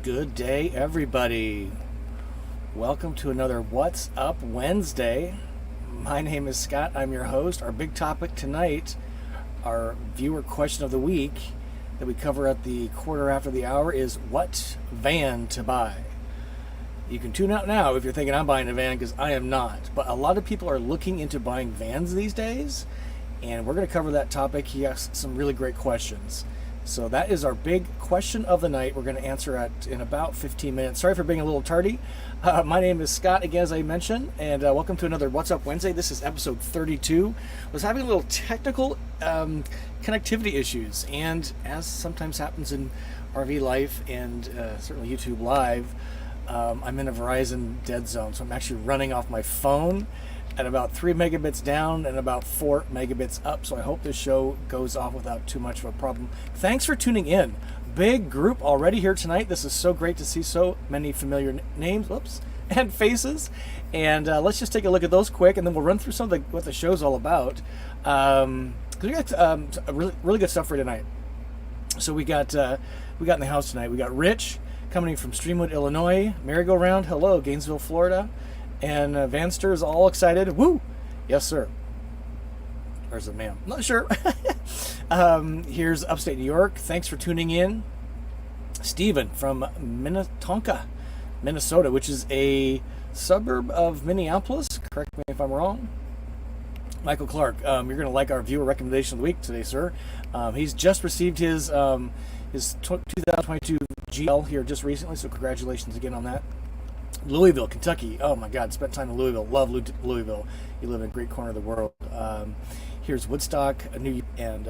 Good day, everybody. Welcome to another What's Up Wednesday. My name is Scott. I'm your host. Our big topic tonight, our viewer question of the week that we cover at the quarter after the hour, is what van to buy. You can tune out now if you're thinking I'm buying a van, because I am not. But a lot of people are looking into buying vans these days, and we're going to cover that topic. He asked some really great questions. So that is our big question of the night. We're going to answer it in about 15 minutes. Sorry for being a little tardy. My name is Scott, again, as I mentioned, and welcome to another What's Up Wednesday. This is episode 32. I was having a little technical connectivity issues, and as sometimes happens in RV life and certainly YouTube Live, I'm in a Verizon dead zone, so I'm actually running off my phone at about 3 megabits down and about 4 megabits up. So I hope this show goes off without too much of a problem. Thanks for tuning in. Big group already here tonight. This is so great to see so many familiar names, and faces. And let's just take a look at those quick, and then we'll run through some of what the show's all about. Because we got really good stuff for tonight. So we got in the house tonight. We got Rich coming in from Streamwood, Illinois. Merry-Go-Round, hello, Gainesville, Florida. And Vanster is all excited. Woo! Yes, sir. Or is it ma'am? Not sure. Here's upstate New York. Thanks for tuning in. Stephen from Minnetonka, Minnesota, which is a suburb of Minneapolis. Correct me if I'm wrong. Michael Clark, you're going to like our viewer recommendation of the week today, sir. He's just received his 2022 GL here just recently, so congratulations again on that. Louisville, Kentucky. Oh my God, spent time in Louisville. Love Louisville. You live in a great corner of the world. Here's Woodstock, New York, and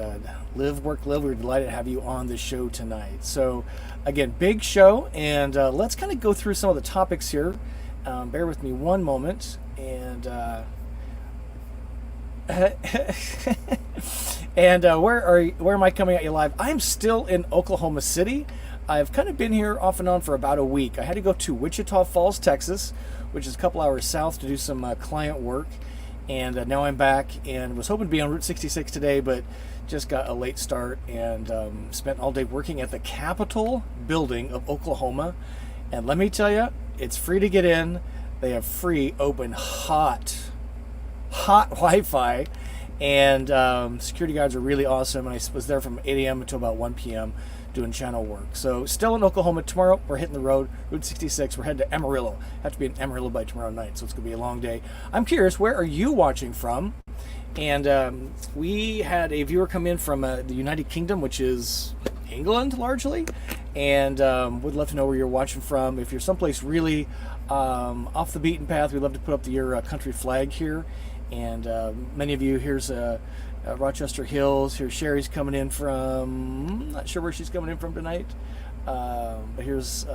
Live, Work, Live. We're delighted to have you on the show tonight. So, again, big show, and let's kind of go through some of the topics here. Bear with me one moment, and and where am I coming at you live? I'm still in Oklahoma City. I've kind of been here off and on for about a week. I had to go to Wichita Falls, Texas, which is a couple hours south, to do some client work. And now I'm back and was hoping to be on Route 66 today, but just got a late start and spent all day working at the Capitol building of Oklahoma. And let me tell you, it's free to get in. They have free, open, hot Wi-Fi. And security guards are really awesome. And I was there from 8 a.m. until about 1 p.m. doing channel work. So still in Oklahoma. Tomorrow we're hitting the road, Route 66. We're heading to Amarillo. Have to be in Amarillo by tomorrow night, so it's going to be a long day. I'm curious, where are you watching from? And we had a viewer come in from the United Kingdom, which is England largely, and would love to know where you're watching from. If you're someplace really off the beaten path, we'd love to put up your country flag here. And many of you, here's Rochester Hills. Here's Sherry's coming in from, not sure where she's coming in from tonight. But here's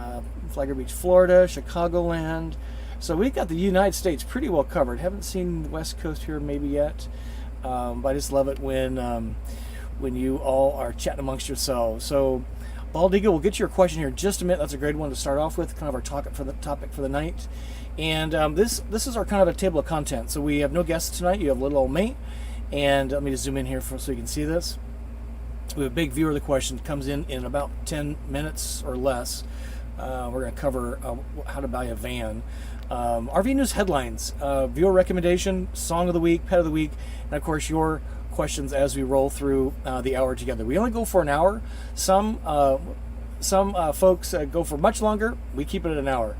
Flagler Beach, Florida, Chicagoland. So we've got the United States pretty well covered. Haven't seen the West Coast here maybe yet. But I just love it when you all are chatting amongst yourselves. So Bald Eagle, we'll get to your question here in just a minute. That's a great one to start off with, kind of our topic for the night. And this is our kind of a table of content. So we have no guests tonight. You have little old me. And let me just zoom in here so you can see this. We have a big viewer of the question. Comes in about 10 minutes or less. We're going to cover how to buy a van. RV News headlines, viewer recommendation, song of the week, pet of the week, and of course your questions as we roll through the hour together. We only go for an hour. Some folks go for much longer. We keep it at an hour.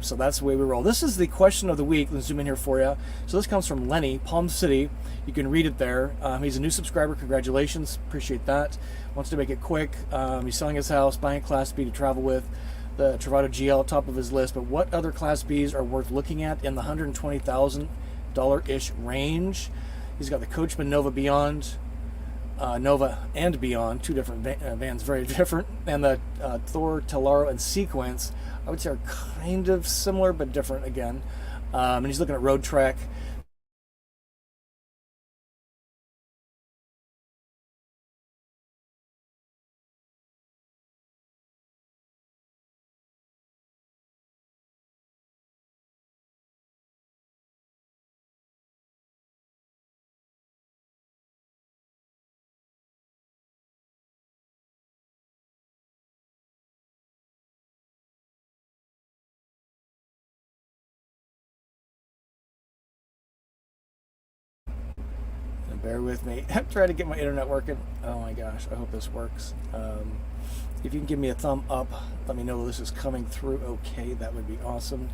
So that's the way we roll. This is the question of the week. Let's zoom in here for you. So this comes from Lenny, Palm City. You can read it there. He's a new subscriber. Congratulations. Appreciate that. Wants to make it quick. He's selling his house, buying a Class B to travel with. The Travato GL top of his list. But what other Class Bs are worth looking at in the $120,000-ish range? He's got the Coachman Nova Beyond. Nova and Beyond, two different vans, very different. And the Thor, Tellaro, and Sequence, I would say, are kind of similar but different again. And he's looking at Road Trek. bear with me. I'm trying to get my internet working. Oh my gosh, I hope this works. If you can give me a thumb up, let me know this is coming through okay. That would be awesome.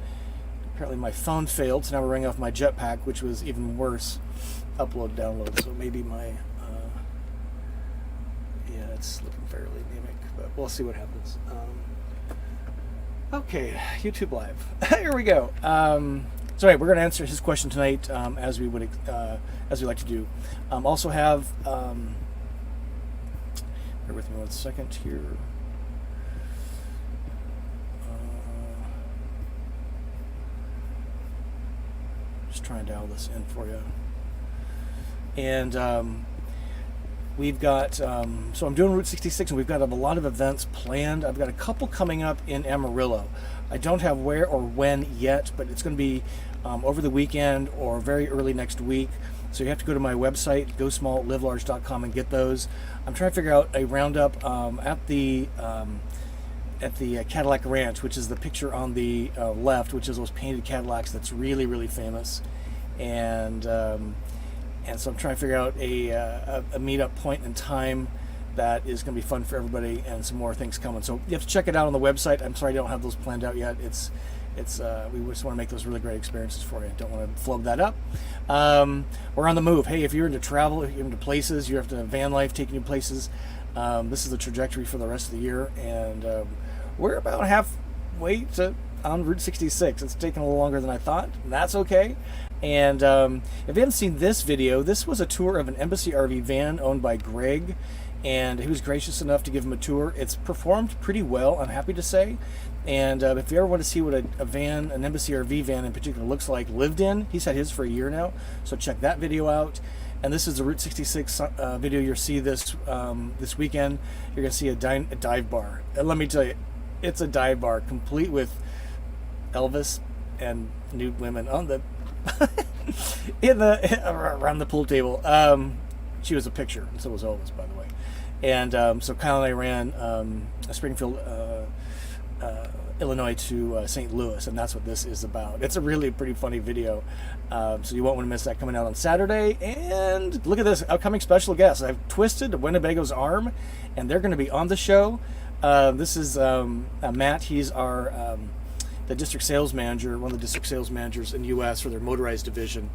Apparently my phone failed, so now we're running off my jetpack, which was even worse. Upload, download. So maybe my, yeah, it's looking fairly anemic, but we'll see what happens. Okay, YouTube Live. Here we go. So anyway, we're going to answer his question tonight, as we would, as we like to do. Also have, bear with me 1 second here. Just trying to dial this in for you. And we've got, so I'm doing Route 66, and we've got a lot of events planned. I've got a couple coming up in Amarillo. I don't have where or when yet, but it's going to be over the weekend or very early next week. So you have to go to my website, gosmalllivelarge.com, and get those. I'm trying to figure out a roundup at the Cadillac Ranch, which is the picture on the left, which is those painted Cadillacs. That's really, really famous. And so I'm trying to figure out a meetup point in time that is going to be fun for everybody, and some more things coming. So you have to check it out on the website. I'm sorry I don't have those planned out yet. We just want to make those really great experiences for you. Don't want to flub that up. We're on the move. Hey, if you're into travel, if you're into places, you're into van life, taking you places, this is the trajectory for the rest of the year. And we're about halfway on Route 66. It's taken a little longer than I thought. That's okay. And if you haven't seen this video, this was a tour of an Embassy RV van owned by Greg, and he was gracious enough to give him a tour. It's performed pretty well, I'm happy to say. And if you ever want to see what a van, an Embassy RV van in particular, looks like lived in, he's had his for a year now, so check that video out. And this is the Route 66 video you'll see this weekend. You're going to see a dive bar. And let me tell you, it's a dive bar complete with Elvis and nude women on the around the pool table. She was a picture, and so was Elvis, by the way. And so Kyle and I ran Springfield, Illinois to St. Louis, and that's what this is about. It's a really pretty funny video, so you won't want to miss that, coming out on Saturday. And look at this upcoming special guest. I've twisted Winnebago's arm, and they're going to be on the show. This is Matt. He's our the district sales manager, one of the district sales managers in the U.S. for their motorized division,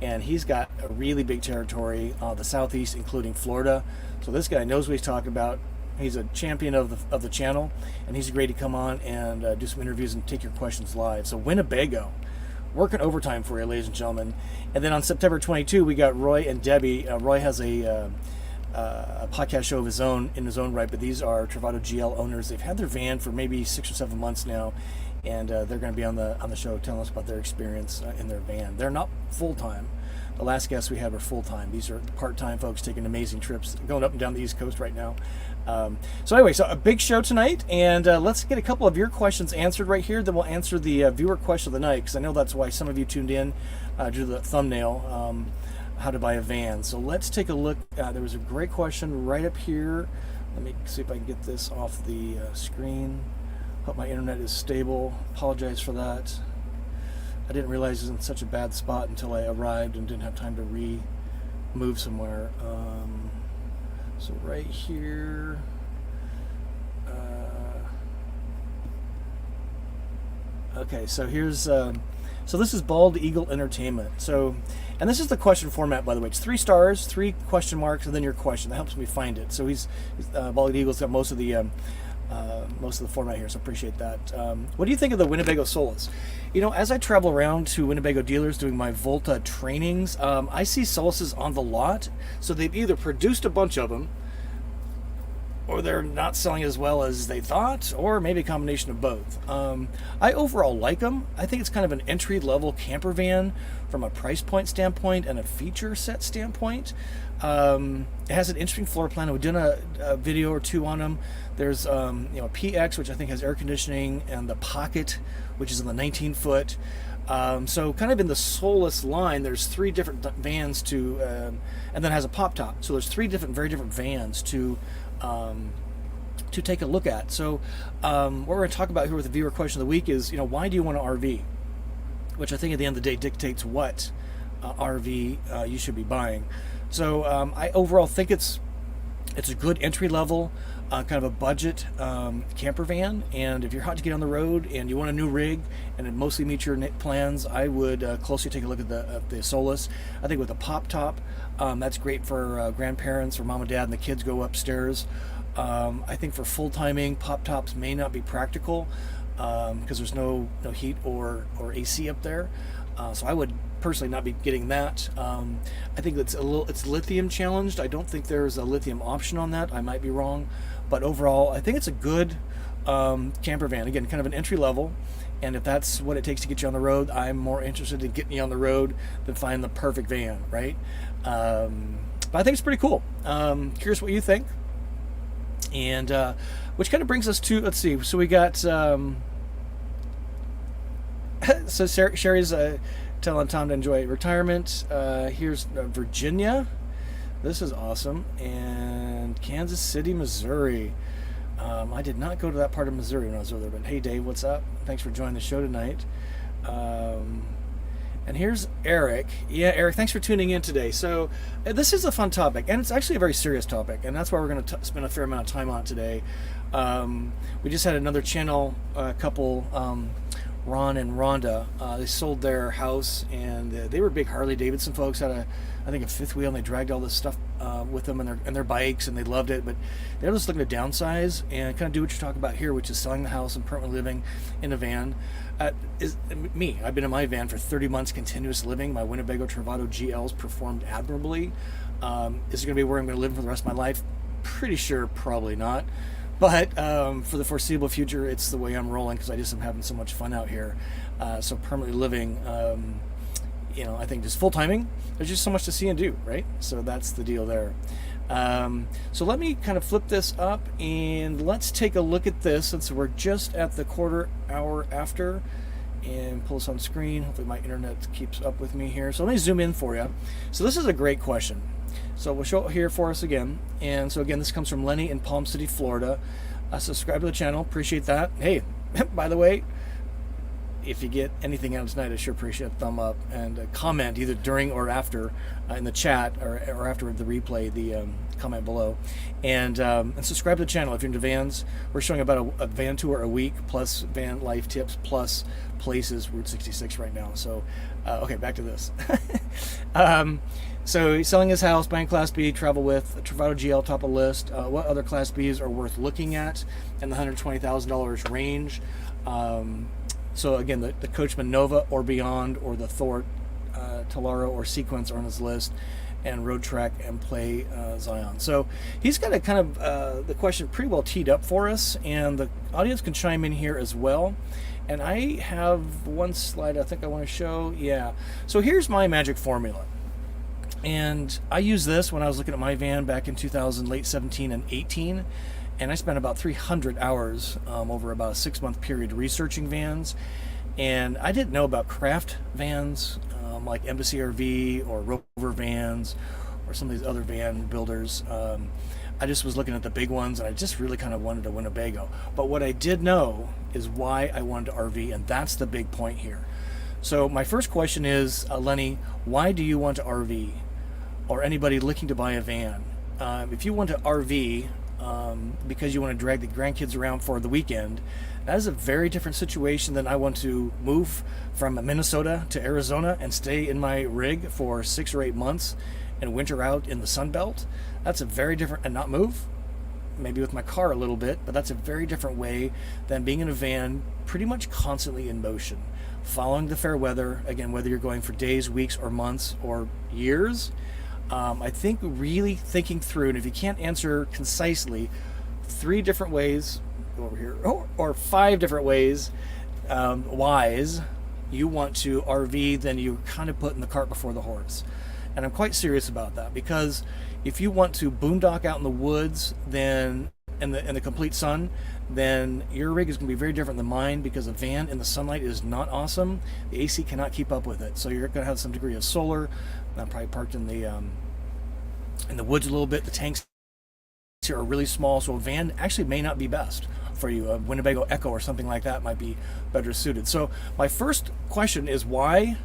and he's got a really big territory, the Southeast, including Florida. So this guy knows what he's talking about. He's a champion of the channel, and he's great to come on and do some interviews and take your questions live. So Winnebago, working overtime for you, ladies and gentlemen. And then on September 22, we got Roy and Debbie. Roy has a podcast show of his own in his own right, but these are Travato GL owners. They've had their van for maybe 6 or 7 months now, and they're going to be on the show telling us about their experience in their van. They're not full-time. The last guests we had were full-time. These are part-time folks taking amazing trips, going up and down the East Coast right now. So anyway, so a big show tonight, and let's get a couple of your questions answered right here. Then we'll answer the viewer question of the night, because I know that's why some of you tuned in due to the thumbnail, how to buy a van. So let's take a look. There was a great question right up here. Let me see if I can get this off the screen. Hope my internet is stable. Apologize for that. I didn't realize it was in such a bad spot until I arrived and didn't have time to move somewhere. So right here, okay, so here's, so this is Bald Eagle Entertainment. So, and this is the question format, by the way. It's 3 stars, 3 question marks, and then your question. That helps me find it. So he's Bald Eagle's got most of the format here, so appreciate that. What do you think of the Winnebago Solas? You know, as I travel around to Winnebago dealers doing my Volta trainings, I see Solases on the lot. So they've either produced a bunch of them, or they're not selling as well as they thought, or maybe a combination of both. I overall like them. I think it's kind of an entry-level camper van from a price point standpoint and a feature set standpoint. It has an interesting floor plan. We've done a video or 2 on them. There's a PX, which I think has air conditioning, and the Pocket, which is in the 19-foot. So kind of in the Solas line, there's 3 different vans to, and then has a pop top. So there's 3 very different vans to take a look at. So what we're going to talk about here with the viewer question of the week is, why do you want an RV? Which I think at the end of the day dictates what RV you should be buying. So I overall think it's a good entry level, kind of a budget camper van. And if you're hot to get on the road and you want a new rig and it mostly meets your plans, I would closely take a look at the Solas. I think with a pop top, that's great for grandparents or mom and dad and the kids go upstairs. I think for full timing, pop tops may not be practical because there's no heat or AC up there. So I would personally not be getting that. I think it's lithium challenged. I don't think there's a lithium option on that. I might be wrong, but overall, I think it's a good camper van. Again, kind of an entry level, and if that's what it takes to get you on the road, I'm more interested in getting you on the road than finding the perfect van, right? But I think it's pretty cool. Curious what you think, and which kind of brings us to, let's see. So we got. So Sherry's telling Tom to enjoy retirement. Here's Virginia. This is awesome. And Kansas City, Missouri. I did not go to that part of Missouri when I was over there, but hey, Dave, what's up? Thanks for joining the show tonight. And here's Eric. Yeah, Eric, thanks for tuning in today. So this is a fun topic, and it's actually a very serious topic, and that's why we're going to spend a fair amount of time on it today. We just had another channel couple, Ron and Rhonda. They sold their house, and they were big Harley Davidson folks. Had I think a fifth wheel, and they dragged all this stuff with them and their bikes, and they loved it. But they're just looking to downsize and kind of do what you're talking about here, which is selling the house and permanently living in a van. Is me. I've been in my van for 30 months continuous living. My Winnebago Travato GLs performed admirably. Is it going to be where I'm going to live for the rest of my life? Pretty sure, probably not. But for the foreseeable future, it's the way I'm rolling because I just am having so much fun out here. So permanently living, I think just full timing. There's just so much to see and do, right? So that's the deal there. So let me kind of flip this up and let's take a look at this since we're just at the quarter hour after, and pull this on screen. Hopefully my internet keeps up with me here. So let me zoom in for you. So this is a great question. So we'll show it here for us again. And so again, this comes from Lenny in Palm City, Florida. Subscribe to the channel. Appreciate that. Hey, by the way, if you get anything out of tonight, I sure appreciate a thumb up and a comment either during or after in the chat or after the replay, the comment below. And subscribe to the channel if you're into vans. We're showing about a van tour a week plus van life tips plus places, Route 66 right now. So, okay, back to this. So he's selling his house, buying Class B, travel with, Travato GL top of list. What other Class Bs are worth looking at in the $120,000 range? So again, the Coachman Nova or Beyond or the Thor Talaro or Sequence are on his list, and Road Trek and Play Zion. So he's got a kind of the question pretty well teed up for us, and the audience can chime in here as well. And I have one slide I think I want to show. Yeah. So here's my magic formula. And I used this when I was looking at my van back in 2000, late 17 and 18. And I spent about 300 hours over about a 6-month period researching vans. And I didn't know about craft vans like Embassy RV or Rover Vans or some of these other van builders. I just was looking at the big ones, and I just really kind of wanted a Winnebago. But what I did know is why I wanted to RV, and that's the big point here. So my first question is, Lenny, why do you want to RV? Or anybody looking to buy a van? If you want to RV because you want to drag the grandkids around for the weekend, that is a very different situation than I want to move from Minnesota to Arizona and stay in my rig for 6 or 8 months and winter out in the Sun Belt. That's a very different, and not move, maybe with my car a little bit, but that's a very different way than being in a van pretty much constantly in motion, following the fair weather, again, whether you're going for days, weeks, or months, or years. I think really thinking through, and if you can't answer concisely, 3 different ways, go over here, or 5 different ways, whys you want to RV, then you kind of putting the cart before the horse. And I'm quite serious about that, because if you want to boondock out in the woods, then in the complete sun, then your rig is going to be very different than mine, because a van in the sunlight is not awesome. The AC cannot keep up with it, so you're going to have some degree of solar. I'm probably parked in the woods a little bit. The tanks here are really small, so a van actually may not be best for you. A Winnebago Echo or something like that might be better suited. So my first question is, why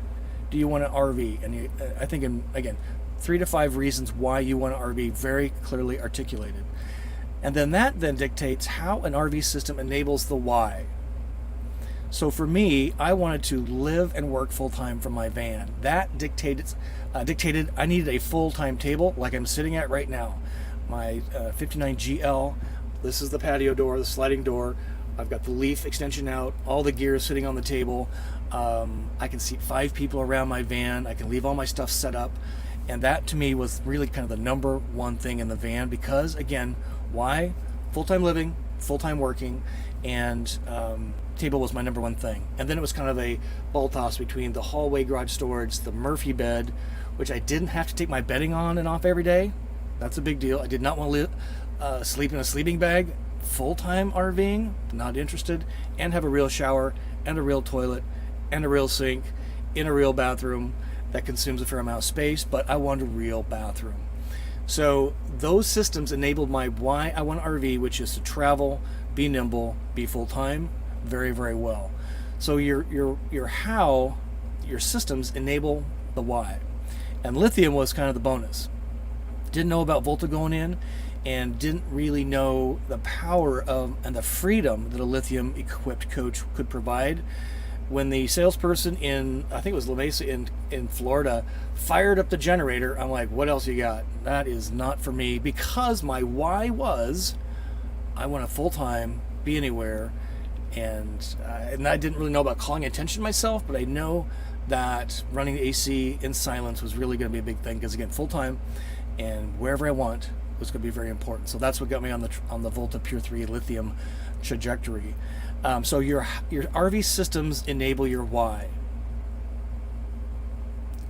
do you want an RV? And I think, again, 3 to 5 reasons why you want an RV very clearly articulated. And then that then dictates how an RV system enables the why. So for me, I wanted to live and work full-time from my van. That dictated I needed a full-time table like I'm sitting at right now. My 59 GL, this is the patio door, the sliding door. I've got the leaf extension out, all the gear is sitting on the table. I can seat 5 people around my van. I can leave all my stuff set up. And that to me was really kind of the number one thing in the van, because again, why? Full-time living, full-time working, and table was my number one thing. And then it was kind of a ball toss between the hallway garage storage, the Murphy bed, which I didn't have to take my bedding on and off every day. That's a big deal. I did not want to sleep in a sleeping bag. Full-time RVing, not interested. And have a real shower and a real toilet and a real sink in a real bathroom that consumes a fair amount of space, but I wanted a real bathroom. So those systems enabled my why I want an RV, which is to travel, be nimble, be full-time, very, very well. So your how, your systems enable the why. And lithium was kind of the bonus. Didn't know about Volta going in, and didn't really know the power of and the freedom that a lithium equipped coach could provide. When the salesperson in, I think it was La Mesa in Florida, fired up the generator, I'm like, what else you got? That is not for me, because my why was, I want a full-time, be anywhere, and I didn't really know about calling attention myself, but I know that running the AC in silence was really going to be a big thing, because again, full-time and wherever I want was going to be very important. So that's what got me on the Volta Pure 3 lithium trajectory. So your RV systems enable your why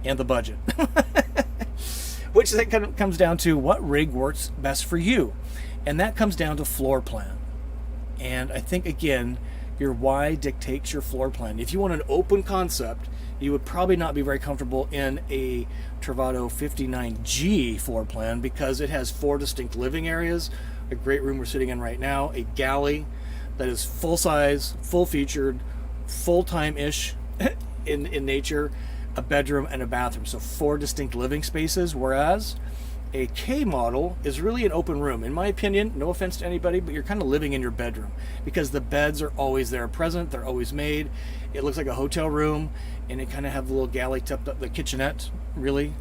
and the budget, which then kind of comes down to what rig works best for you, and that comes down to floor plan. And I think again, your why dictates your floor plan. If you want an open concept, you would probably not be very comfortable in a Travado 59G floor plan, because it has 4 distinct living areas, a great room we're sitting in right now, a galley that is full size, full featured, full-time-ish in nature, a bedroom and a bathroom. So 4 distinct living spaces, whereas a K model is really an open room. In my opinion, no offense to anybody, but you're kind of living in your bedroom, because the beds are always there present, they're always made. It looks like a hotel room, and it kind of have the little galley tucked up, the kitchenette, really.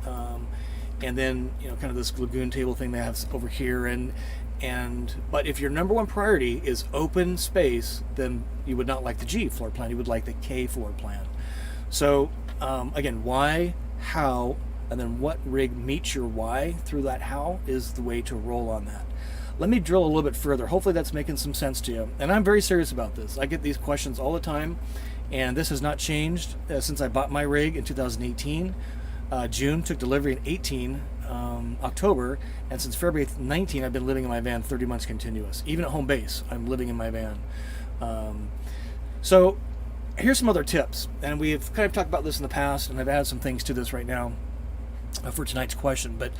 And then, kind of this lagoon table thing they have over here. But if your number one priority is open space, then you would not like the G floor plan, you would like the K floor plan. So again, why, how, and then what rig meets your why through that how is the way to roll on that. Let me drill a little bit further. Hopefully that's making some sense to you. And I'm very serious about this. I get these questions all the time, and this has not changed since I bought my rig in 2018. June, took delivery in 18, October, and since February 19, I've been living in my van 30 months continuous. Even at home base, I'm living in my van. So here's some other tips, and we've kind of talked about this in the past, and I've added some things to this right now for tonight's question. But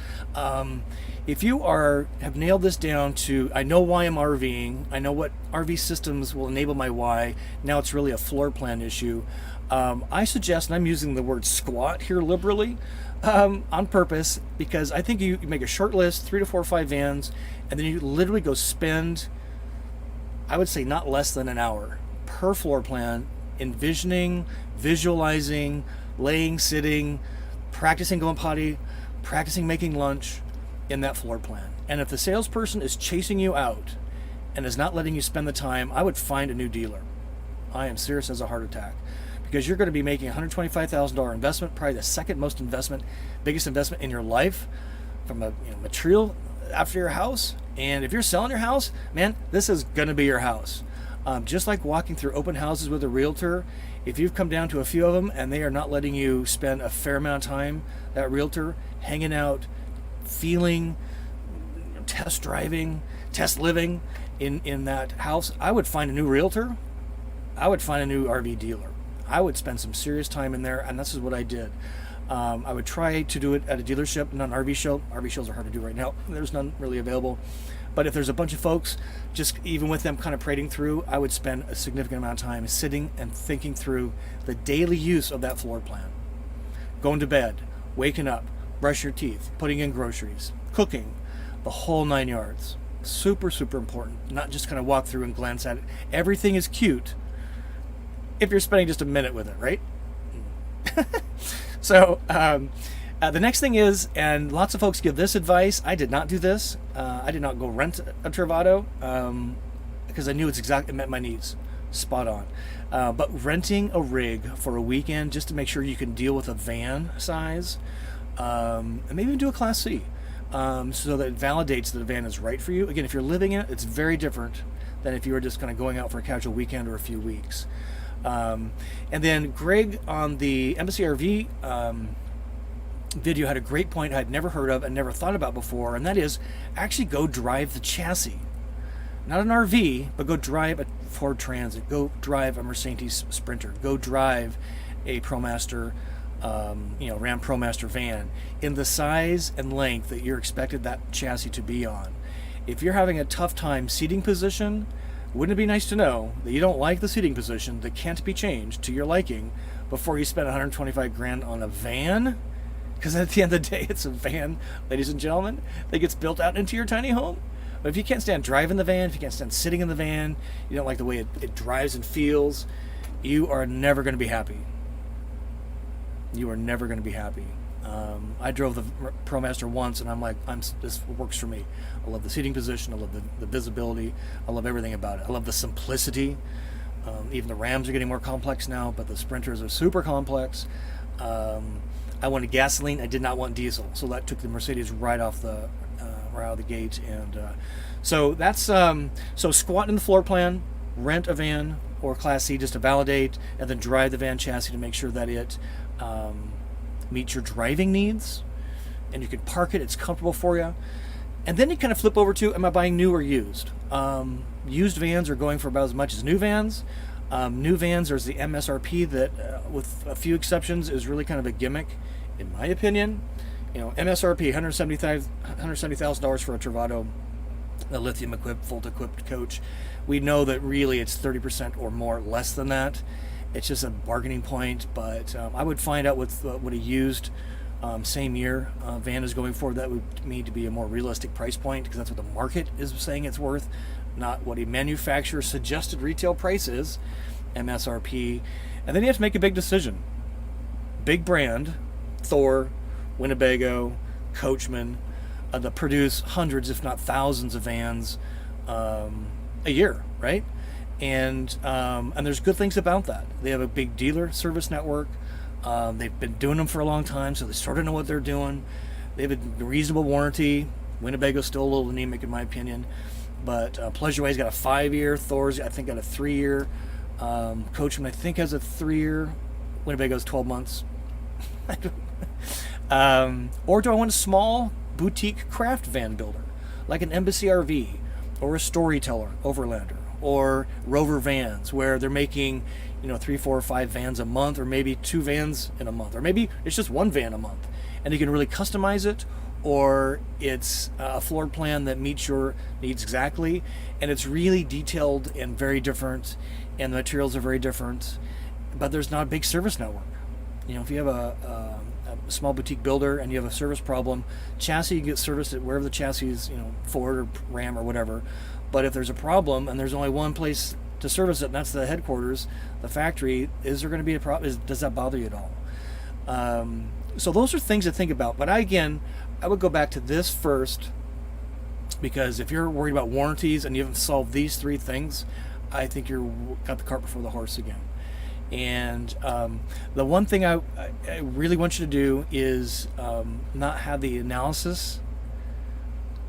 if you have nailed this down to, I know why I'm RVing, I know what RV systems will enable my why, now it's really a floor plan issue. I suggest, and I'm using the word squat here liberally on purpose, because I think you make a short list, 3 to 4 or 5 vans, and then you literally go spend, I would say not less than an hour per floor plan, envisioning, visualizing, laying, sitting, practicing going potty, practicing making lunch in that floor plan. And if the salesperson is chasing you out and is not letting you spend the time, I would find a new dealer. I am serious as a heart attack, because you're going to be making a $125,000 investment, probably the second biggest investment in your life, from a material after your house. And if you're selling your house, man, this is going to be your house. Just like walking through open houses with a realtor, if you've come down to a few of them and they are not letting you spend a fair amount of time, that realtor, hanging out, feeling, test driving, test living in that house, I would find a new realtor. I would find a new RV dealer. I would spend some serious time in there, and this is what I did. I would try to do it at a dealership, not an RV show. RV shows are hard to do right now. There's none really available. But if there's a bunch of folks, just even with them kind of parading through, I would spend a significant amount of time sitting and thinking through the daily use of that floor plan. Going to bed, waking up, brush your teeth, putting in groceries, cooking, the whole 9 yards. Super, super important. Not just kind of walk through and glance at it. Everything is cute if you're spending just a minute with it, right? So the next thing is, and lots of folks give this advice. I did not do this. I did not go rent a Travado because I knew it met my needs. Spot on. But renting a rig for a weekend just to make sure you can deal with a van size, and maybe even do a Class C, so that it validates that the van is right for you. Again, if you're living in it, it's very different than if you were just kind of going out for a casual weekend or a few weeks. And then Greg on the Embassy RV video had a great point I'd never heard of and never thought about before, and that is actually go drive the chassis. Not an RV, but go drive a Ford Transit, go drive a Mercedes Sprinter, go drive a ProMaster, Ram ProMaster van in the size and length that you're expected that chassis to be on. If you're having a tough time seating position, wouldn't it be nice to know that you don't like the seating position that can't be changed to your liking before you spend 125 grand on a van? Because at the end of the day, it's a van, ladies and gentlemen, that gets built out into your tiny home. But if you can't stand driving the van, if you can't stand sitting in the van, you don't like the way it drives and feels, you are never going to be happy. You are never going to be happy. I drove the ProMaster once, and I'm like, this works for me. I love the seating position. I love the visibility. I love everything about it. I love the simplicity. Even the Rams are getting more complex now, but the Sprinters are super complex. I wanted gasoline. I did not want diesel, so that took the Mercedes right out of the gate. And so that's so squat in the floor plan, rent a van or Class C just to validate, and then drive the van chassis to make sure that it meets your driving needs, and you can park it. It's comfortable for you. And then you kind of flip over to, am I buying new or used? Used vans are going for about as much as new vans. New vans, there's the MSRP that, with a few exceptions, is really kind of a gimmick, in my opinion. MSRP, $170,000 for a Travado, a lithium-equipped, Volt-equipped coach. We know that really it's 30% or more less than that. It's just a bargaining point, but I would find out what a used same year van is going for. That would need to be a more realistic price point, because that's what the market is saying it's worth, not what a manufacturer's suggested retail price is, MSRP. And then you have to make a big decision. Big brand, Thor, Winnebago, Coachman, that produce hundreds, if not thousands, of vans a year, right? And there's good things about that. They have a big dealer service network. They've been doing them for a long time, so they sort of know what they're doing. They have a reasonable warranty. Winnebago's still a little anemic, in my opinion. But Pleasureway's got a 5-year. Thor's, I think, got a 3-year. Coachman, I think, has a 3-year. Winnebago's 12 months. Or do I want a small boutique craft van builder, like an Embassy RV, or a Storyteller Overlander, or Rover Vans, where they're making 3, 4, or 5 vans a month, or maybe 2 vans in a month, or maybe it's just 1 van a month, and you can really customize it, or it's a floor plan that meets your needs exactly, and it's really detailed and very different, and the materials are very different, but there's not a big service network. If you have a small boutique builder and you have a service problem, chassis, you get serviced at wherever the chassis is, Ford or Ram or whatever. But if there's a problem and there's only one place to service it, and that's the headquarters, the factory, is there going to be a problem? Does that bother you at all? So those are things to think about. But I would go back to this first, because if you're worried about warranties and you haven't solved these 3 things, I think you've got the cart before the horse again. And the one thing I really want you to do is not have the analysis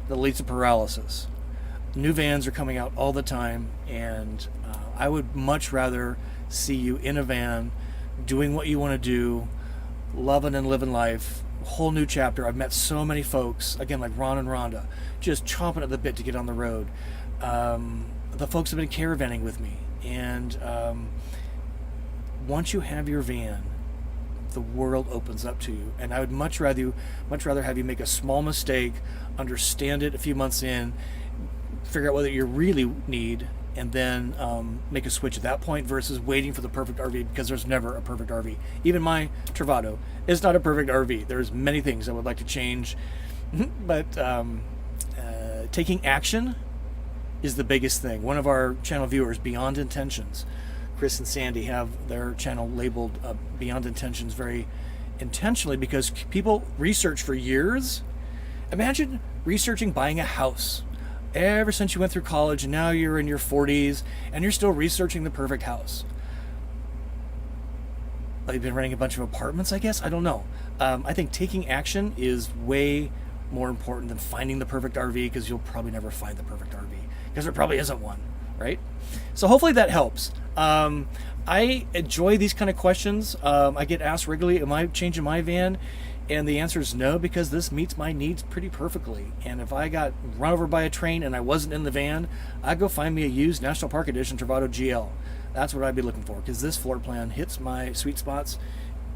that leads to paralysis. New vans are coming out all the time, and I would much rather see you in a van doing what you want to do, loving and living life, a whole new chapter. I've met so many folks, again, like Ron and Rhonda, just chomping at the bit to get on the road. The folks have been caravanning with me, and once you have your van, the world opens up to you. And I would much rather have you make a small mistake, understand it a few months in, figure out what you really need, and then make a switch at that point versus waiting for the perfect RV, because there's never a perfect RV. Even my Travado is not a perfect RV. There's many things I would like to change, but taking action is the biggest thing. One of our channel viewers, Beyond Intentions, Chris and Sandy, have their channel labeled Beyond Intentions very intentionally, because people research for years. Imagine researching buying a house ever since you went through college, and now you're in your 40s and you're still researching the perfect house. Well, you've been renting a bunch of apartments, I guess. I don't know. I think taking action is way more important than finding the perfect RV, because you'll probably never find the perfect RV, because there probably isn't one, right? So hopefully that helps. I enjoy these kind of questions. I get asked regularly, am I changing my van? And the answer is no, because this meets my needs pretty perfectly. And if I got run over by a train and I wasn't in the van, I'd go find me a used National Park Edition Travado GL. That's what I'd be looking for, because this floor plan hits my sweet spots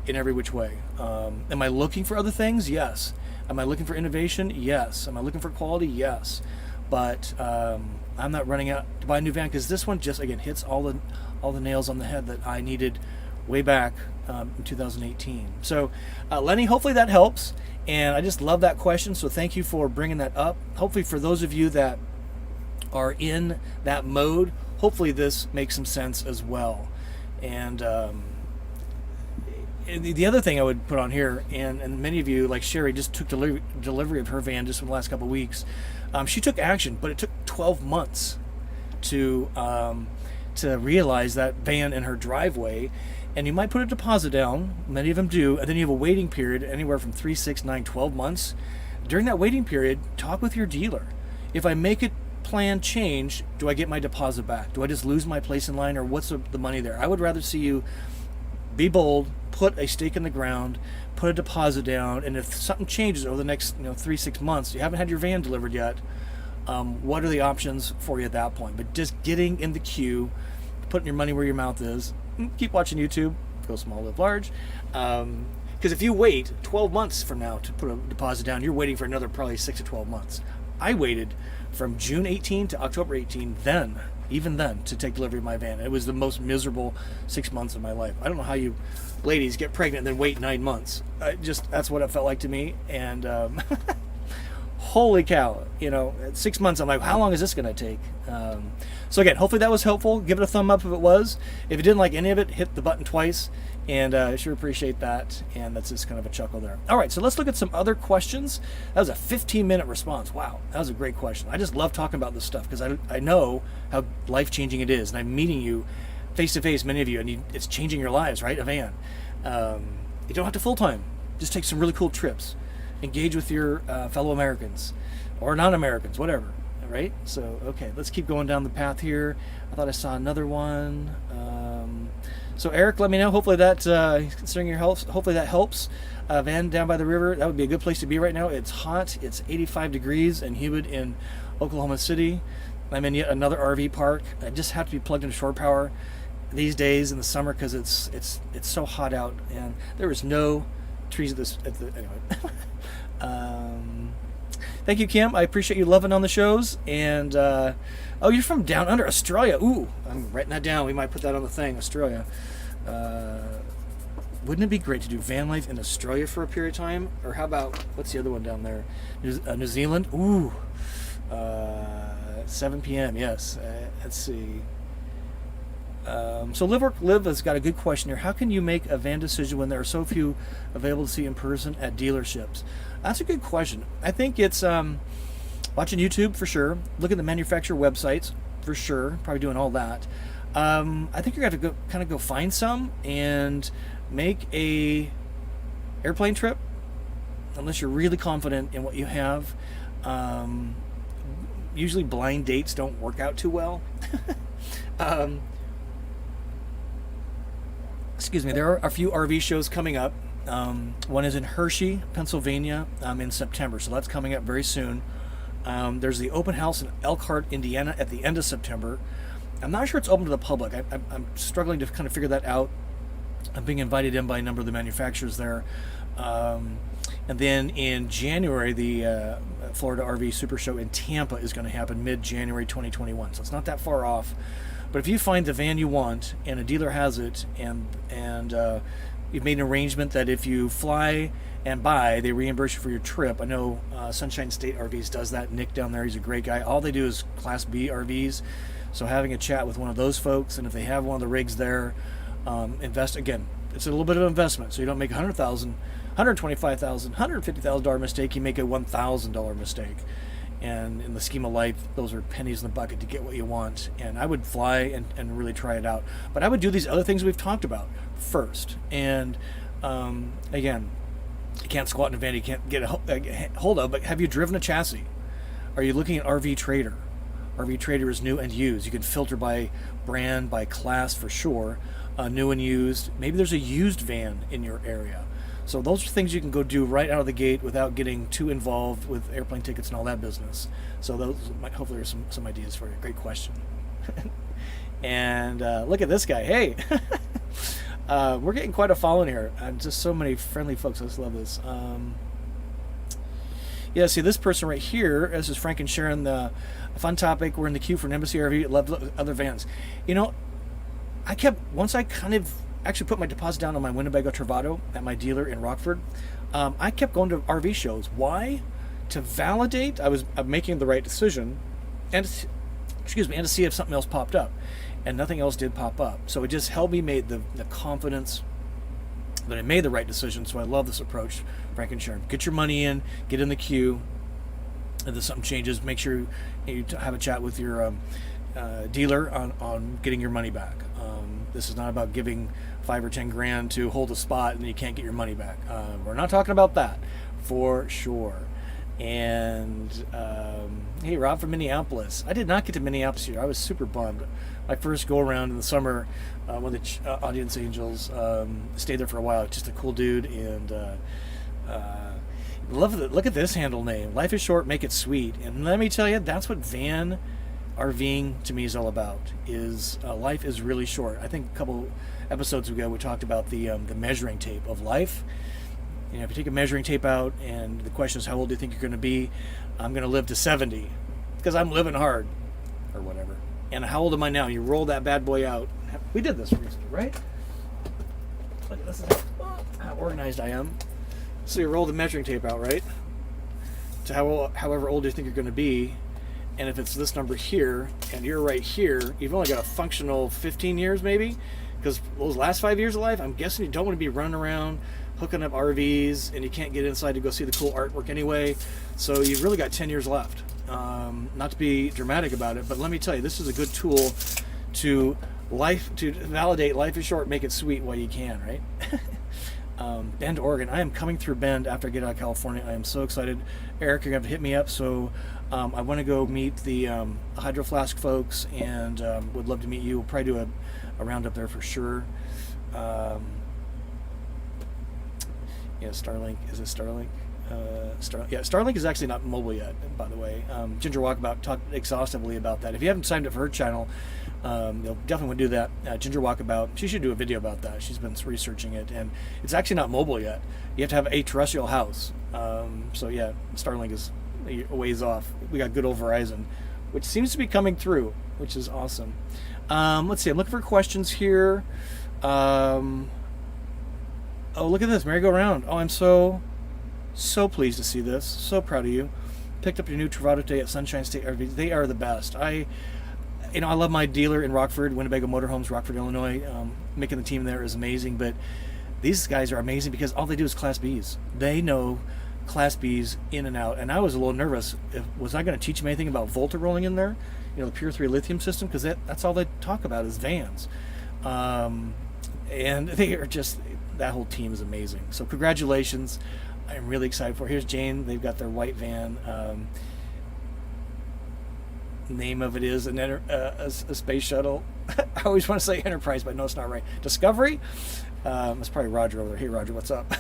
in every which way. Am I looking for other things? Yes. Am I looking for innovation? Yes. Am I looking for quality? Yes. But I'm not running out to buy a new van, because this one just, again, hits all the nails on the head that I needed way back in 2018. So Lenny, hopefully that helps, and I just love that question, so thank you for bringing that up. Hopefully for those of you that are in that mode, hopefully this makes some sense as well. And the other thing I would put on here, and many of you, like Sherry, just took delivery of her van just in the last couple of weeks. She took action, but it took 12 months to realize that van in her driveway. And you might put a deposit down, many of them do, and then you have a waiting period anywhere from 3, 6, 9, 12 months. During that waiting period, talk with your dealer. If I make a plan change, do I get my deposit back? Do I just lose my place in line, or what's the money there? I would rather see you be bold, put a stake in the ground, put a deposit down, and if something changes over the next 3, 6 months, you haven't had your van delivered yet, what are the options for you at that point? But just getting in the queue, putting your money where your mouth is. Keep watching YouTube, go small, live large. Because if you wait 12 months from now to put a deposit down, you're waiting for another probably 6 to 12 months. I waited from June 18 to October 18, even then, to take delivery of my van. It was the most miserable 6 months of my life. I don't know how you ladies get pregnant and then wait 9 months. That's what it felt like to me. And holy cow, 6 months, I'm like, how long is this going to take? So again, hopefully that was helpful. Give it a thumb up if it was. If you didn't like any of it, hit the button twice, and I sure appreciate that. And that's just kind of a chuckle there. All right, so let's look at some other questions. That was a 15-minute response. Wow, that was a great question. I just love talking about this stuff, because I know how life-changing it is, and I'm meeting you face-to-face, many of you, and it's changing your lives, right? A van. You don't have to full-time. Just take some really cool trips. Engage with your fellow Americans, or non-Americans, whatever. Right? So, okay, let's keep going down the path here. I thought I saw another one. So Eric, let me know. Hopefully that, considering your health, hopefully that helps. Van down by the river, that would be a good place to be right now. It's hot. It's 85 degrees and humid in Oklahoma City. I'm in yet another RV park. I just have to be plugged into shore power these days in the summer, because it's so hot out, and there is no trees anyway. Thank you, Kim. I appreciate you loving on the shows. And, oh, you're from down under, Australia. Ooh, I'm writing that down. We might put that on the thing, Australia. Wouldn't it be great to do van life in Australia for a period of time? Or how about, what's the other one down there? New Zealand? Ooh, 7 p.m., yes. Let's see. So Live Work Live has got a good question here. How can you make a van decision when there are so few available to see in person at dealerships? That's a good question. I think it's watching YouTube for sure. Look at the manufacturer websites for sure. Probably doing all that. I think you're going to have to go find some and make a airplane trip, unless you're really confident in what you have. Usually blind dates don't work out too well. Excuse me, there are a few RV shows coming up. One is in Hershey, Pennsylvania, in September, so that's coming up very soon. There's the open house in Elkhart, Indiana at the end of September. I'm not sure it's open to the public. I'm struggling to kind of figure that out. I'm being invited in by a number of the manufacturers there. And then in January, the Florida RV Super Show in Tampa is going to happen mid-January 2021. So it's not that far off. But if you find the van you want and a dealer has it, and you've made an arrangement that if you fly and buy, they reimburse you for your trip. I know Sunshine State RVs does that. Nick down there, he's a great guy. All they do is Class B RVs. So having a chat with one of those folks, and if they have one of the rigs there, invest again. It's a little bit of investment, so you don't make $100,000, $125,000, $150,000 mistake. You make a $1,000 mistake. And in the scheme of life, those are pennies in the bucket to get what you want. And I would fly and really try it out. But I would do these other things we've talked about first. And again, you can't squat in a van you can't get a hold of, but have you driven a chassis? Are you looking at RV Trader? RV Trader is new and used. You can filter by brand, by class for sure, new and used. Maybe there's a used van in your area. So those are things you can go do right out of the gate without getting too involved with airplane tickets and all that business. So those hopefully are some ideas for you. Great question. And look at this guy. Hey, we're getting quite a following here. Just so many friendly folks. I just love this. Yeah, see this person right here. This is Frank and Sharon. A fun topic. We're in the queue for an Embassy RV. Love other vans. You know, once I kind of actually put my deposit down on my Winnebago Travato at my dealer in Rockford, I kept going to RV shows. Why? To validate I'm making the right decision, and to see if something else popped up. And nothing else did pop up. So it just helped me make the confidence that I made the right decision. So I love this approach, Frank and Sharon. Get your money in, get in the queue, and if something changes, make sure you have a chat with your dealer on getting your money back. This is not about giving $5 or $10 grand to hold a spot and you can't get your money back. We're not talking about that, for sure. And hey, Rob from Minneapolis. I did not get to Minneapolis here. I was super bummed. My first go around in the summer, one of the audience angels stayed there for a while. Just a cool dude, and love it. Look at this handle name. Life is short, make it sweet. And let me tell you, that's what van RVing to me is all about. Is life is really short. I think a couple episodes ago we talked about the measuring tape of life. You know, if you take a measuring tape out and the question is how old do you think you're going to be, I'm going to live to 70 because I'm living hard or whatever. And how old am I now? You roll that bad boy out. We did this recently, right? Look at this, how organized I am. So you roll the measuring tape out, right? To however old do you think you're going to be. And if it's this number here and you're right here, you've only got a functional 15 years maybe, because those last 5 years of life, I'm guessing you don't want to be running around hooking up RVs and you can't get inside to go see the cool artwork anyway. So you've really got 10 years left. Not to be dramatic about it, but let me tell you, this is a good tool to validate life is short, make it sweet while you can, right? Bend, Oregon. I am coming through Bend after I get out of California. I am so excited. Eric, you're going to hit me up. So I want to go meet the Hydro Flask folks, and would love to meet you. We'll probably do a round up there for sure. Yeah, Starlink. Is it Starlink? Yeah, Starlink is actually not mobile yet, by the way. Ginger Walkabout talked exhaustively about that. If you haven't signed up for her channel, they'll definitely want to do that. Ginger Walkabout, she should do a video about that. She's been researching it, and it's actually not mobile yet. You have to have a terrestrial house. So yeah, Starlink is a ways off. We got good old Verizon, which seems to be coming through, which is awesome. Let's see, I'm looking for questions here. Oh, look at this, merry-go-round. Oh, I'm so pleased to see this. So proud of you. Picked up your new Travato today at Sunshine State RV. They are the best. I love my dealer in Rockford, Winnebago Motorhomes, Rockford, Illinois. Making the team there is amazing, but these guys are amazing because all they do is Class Bs. They know Class Bs in and out, and I was a little nervous. Was I going to teach them anything about Volta rolling in there? You know, the Pure 3 lithium system, because that's all they talk about is vans. And they are just, that whole team is amazing. So congratulations. I'm really excited for it. Here's Jane. They've got their white van. Name of it is a space shuttle. I always want to say Enterprise, but no, it's not right. Discovery? It's probably Roger over there. Hey, Roger, what's up?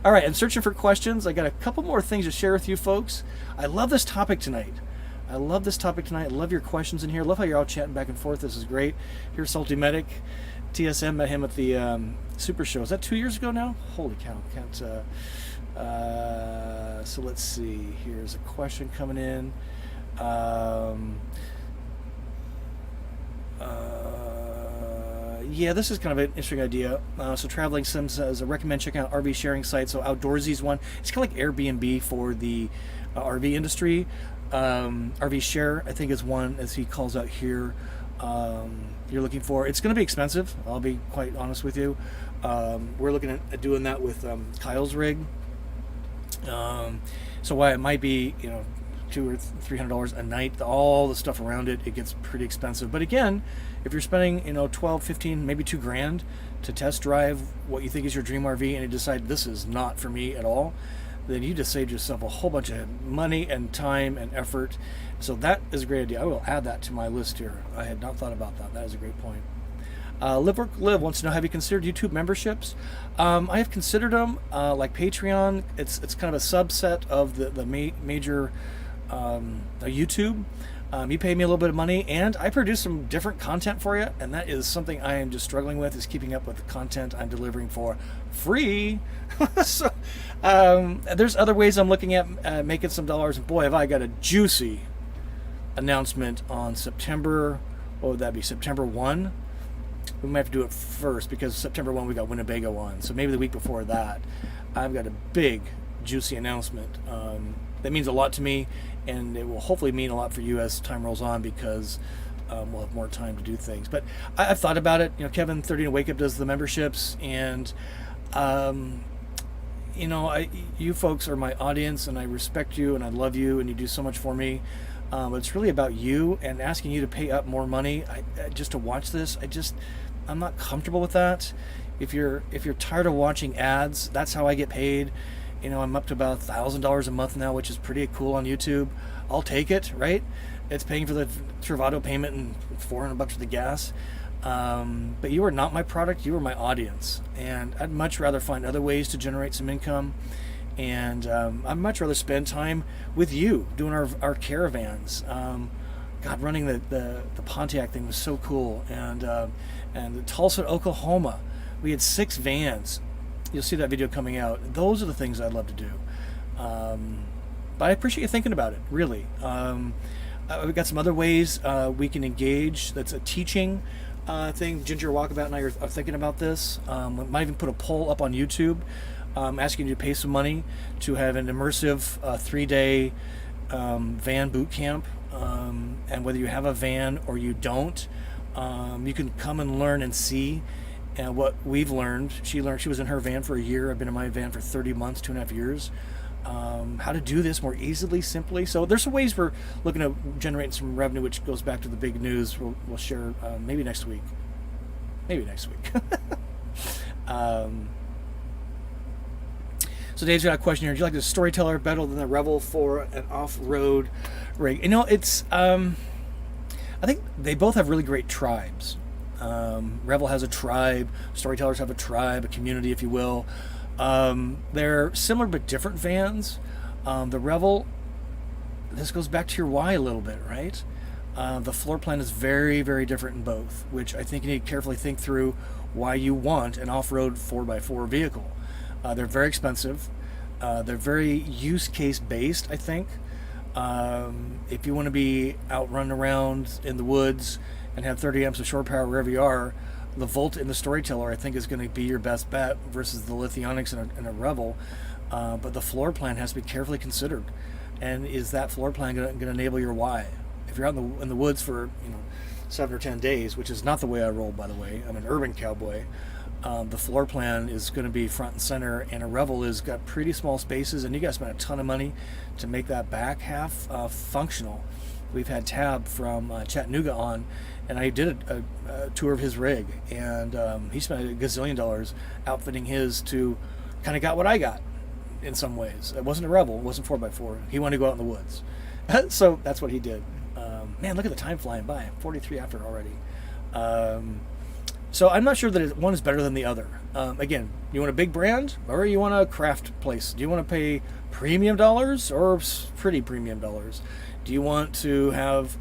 All right, I'm searching for questions. I got a couple more things to share with you folks. I love this topic tonight. I love your questions in here. I love how you're all chatting back and forth. This is great. Here's Salty Medic. TSM met him at the Super Show. Is that 2 years ago now? Holy cow. So let's see. Here's a question coming in. Yeah, this is kind of an interesting idea. So Traveling Sim says, I recommend checking out RV sharing sites. So Outdoorsy's one. It's kind of like Airbnb for the RV industry. RV Share, I think, is one, as he calls out here, you're looking for. It's going to be expensive, I'll be quite honest with you. We're looking at doing that with Kyle's rig. So while it might be, $200 or $300 a night, all the stuff around it, it gets pretty expensive. But again, if you're spending, 12, 15, maybe $2,000 to test drive what you think is your dream RV, and you decide this is not for me at all, then you just saved yourself a whole bunch of money and time and effort. So that is a great idea. I will add that to my list here. I had not thought about that. That is a great point. Live Work Live wants to know, have you considered YouTube memberships? I have considered them, like Patreon. It's kind of a subset of the major YouTube. You pay me a little bit of money, and I produce some different content for you, and that is something I am just struggling with, is keeping up with the content I'm delivering for free. So there's other ways I'm looking at making some dollars, and boy, have I got a juicy announcement on September, what would that be, September 1? We might have to do it first, because September 1 we got Winnebago on, so maybe the week before that. I've got a big, juicy announcement that means a lot to me, and it will hopefully mean a lot for you as time rolls on, because we'll have more time to do things. But I've thought about it. Kevin 30 to Wake Up does the memberships, and you folks are my audience, and I respect you, and I love you, and you do so much for me. But it's really about you, and asking you to pay up more money just to watch this. I'm not comfortable with that. If you're tired of watching ads, that's how I get paid. I'm up to about $1,000 a month now, which is pretty cool on YouTube. I'll take it, right? It's paying for the Travado payment and $400 for the gas. But you are not my product. You are my audience, and I'd much rather find other ways to generate some income. And I'd much rather spend time with you doing our caravans. God, running the Pontiac thing was so cool. And the Tulsa, Oklahoma, we had 6 vans. You'll see that video coming out. Those are the things I'd love to do. But I appreciate you thinking about it, really. We've got some other ways we can engage. That's a teaching thing. Ginger Walkabout and I are thinking about this. We might even put a poll up on YouTube asking you to pay some money to have an immersive 3-day van boot camp. And whether you have a van or you don't, you can come and learn and see. And what we've learned, she was in her van for a year. I've been in my van for 30 months, 2.5 years. How to do this more easily, simply. So there's some ways we're looking at generating some revenue, which goes back to the big news. We'll share maybe next week. So Dave's got a question here. Do you like the Storyteller better than the Revel for an off-road rig? It's I think they both have really great tribes. Revel has a tribe. Storytellers have a tribe, a community, if you will. They're similar but different vans. The Revel, this goes back to your why a little bit, right? The floor plan is very, very different in both, which I think you need to carefully think through why you want an off-road 4x4 vehicle. They're very expensive. They're very use case based, I think. If you want to be out running around in the woods and have 30 amps of shore power wherever you are, the Volt in the Storyteller, I think, is going to be your best bet versus the Lithionics in a Revel. But the floor plan has to be carefully considered. And is that floor plan going to enable your why? If you're out in the woods for 7 or 10 days, which is not the way I roll, by the way. I'm an urban cowboy. The floor plan is going to be front and center, and a Revel has got pretty small spaces, and you guys spend a ton of money to make that back half functional. We've had Tab from Chattanooga on, and I did a tour of his rig, and he spent a gazillion dollars outfitting his to kind of got what I got in some ways. It wasn't a Revel, it wasn't 4x4. He wanted to go out in the woods. So that's what he did. Man, look at the time flying by. 43 after already. So I'm not sure that one is better than the other. Again, you want a big brand or you want a craft place? Do you want to pay premium dollars or pretty premium dollars? Do you want to have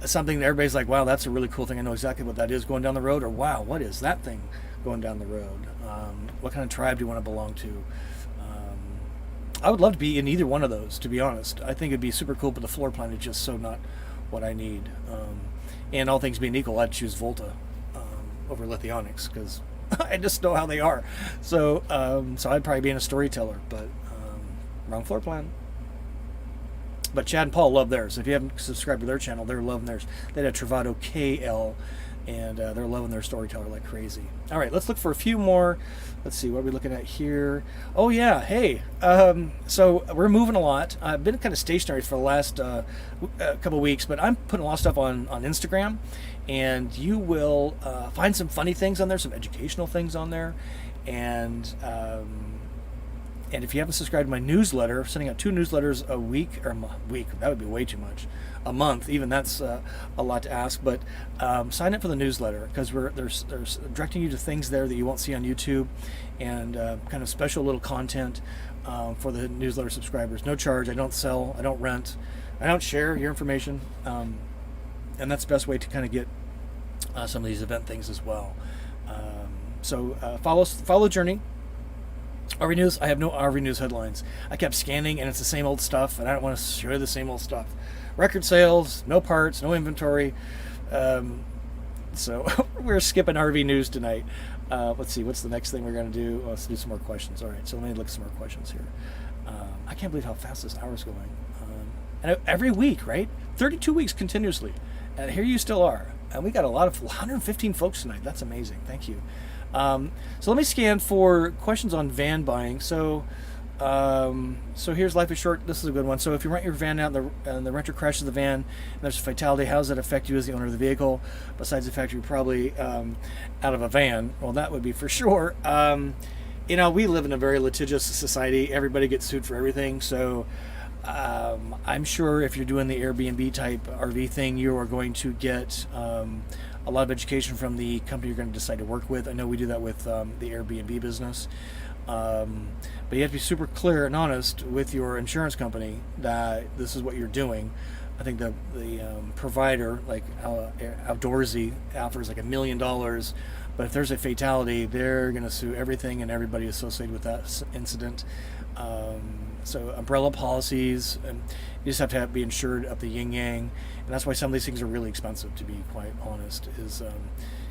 something that everybody's like, wow, that's a really cool thing, I know exactly what that is going down the road? Or wow, what is that thing going down the road? What kind of tribe do you want to belong to? I would love to be in either one of those, to be honest. I think it'd be super cool, but the floor plan is just so not what I need. And all things being equal, I'd choose Volta over Lithionics because I just know how they are. So I'd probably be in a Storyteller, but wrong floor plan. But Chad and Paul love theirs. If you haven't subscribed to their channel, they're loving theirs. They had a Travado KL, and they're loving their Storyteller like crazy. All right, let's look for a few more. Let's see, what are we looking at here? Oh, yeah, hey. So we're moving a lot. I've been kind of stationary for the last couple of weeks, but I'm putting a lot of stuff on Instagram, and you will find some funny things on there, some educational things on there, and if you haven't subscribed to my newsletter, sending out 2 newsletters a week, that would be way too much. A month, even that's a lot to ask. But sign up for the newsletter because there's directing you to things there that you won't see on YouTube, and kind of special little content for the newsletter subscribers. No charge. I don't sell. I don't rent. I don't share your information, and that's the best way to kind of get some of these event things as well. So follow the journey. RV News, I have no RV News headlines. I kept scanning and it's the same old stuff, and I don't want to show the same old stuff. Record sales, no parts, no inventory. So we're skipping RV News tonight. Let's see, what's the next thing we're going to do? Let's do some more questions. All right, so let me look at some more questions here. I can't believe how fast this hour's going. And every week, right? 32 weeks continuously. And here you still are. And we got a lot of 115 folks tonight. That's amazing. Thank you. So let me scan for questions on van buying. So here's Life is Short. This is a good one. So if you rent your van out and the renter crashes the van and there's a fatality, how does that affect you as the owner of the vehicle? Besides the fact you're probably out of a van. Well, that would be for sure. We live in a very litigious society. Everybody gets sued for everything. So I'm sure if you're doing the Airbnb type RV thing, you are going to get a lot of education from the company you're going to decide to work with. I know we do that with the Airbnb business. But you have to be super clear and honest with your insurance company that this is what you're doing. I think the provider, like Outdoorsy, offers like $1 million. But if there's a fatality, they're going to sue everything and everybody associated with that incident. So umbrella policies, and you just have to be insured up the yin yang, and that's why some of these things are really expensive, to be quite honest. Is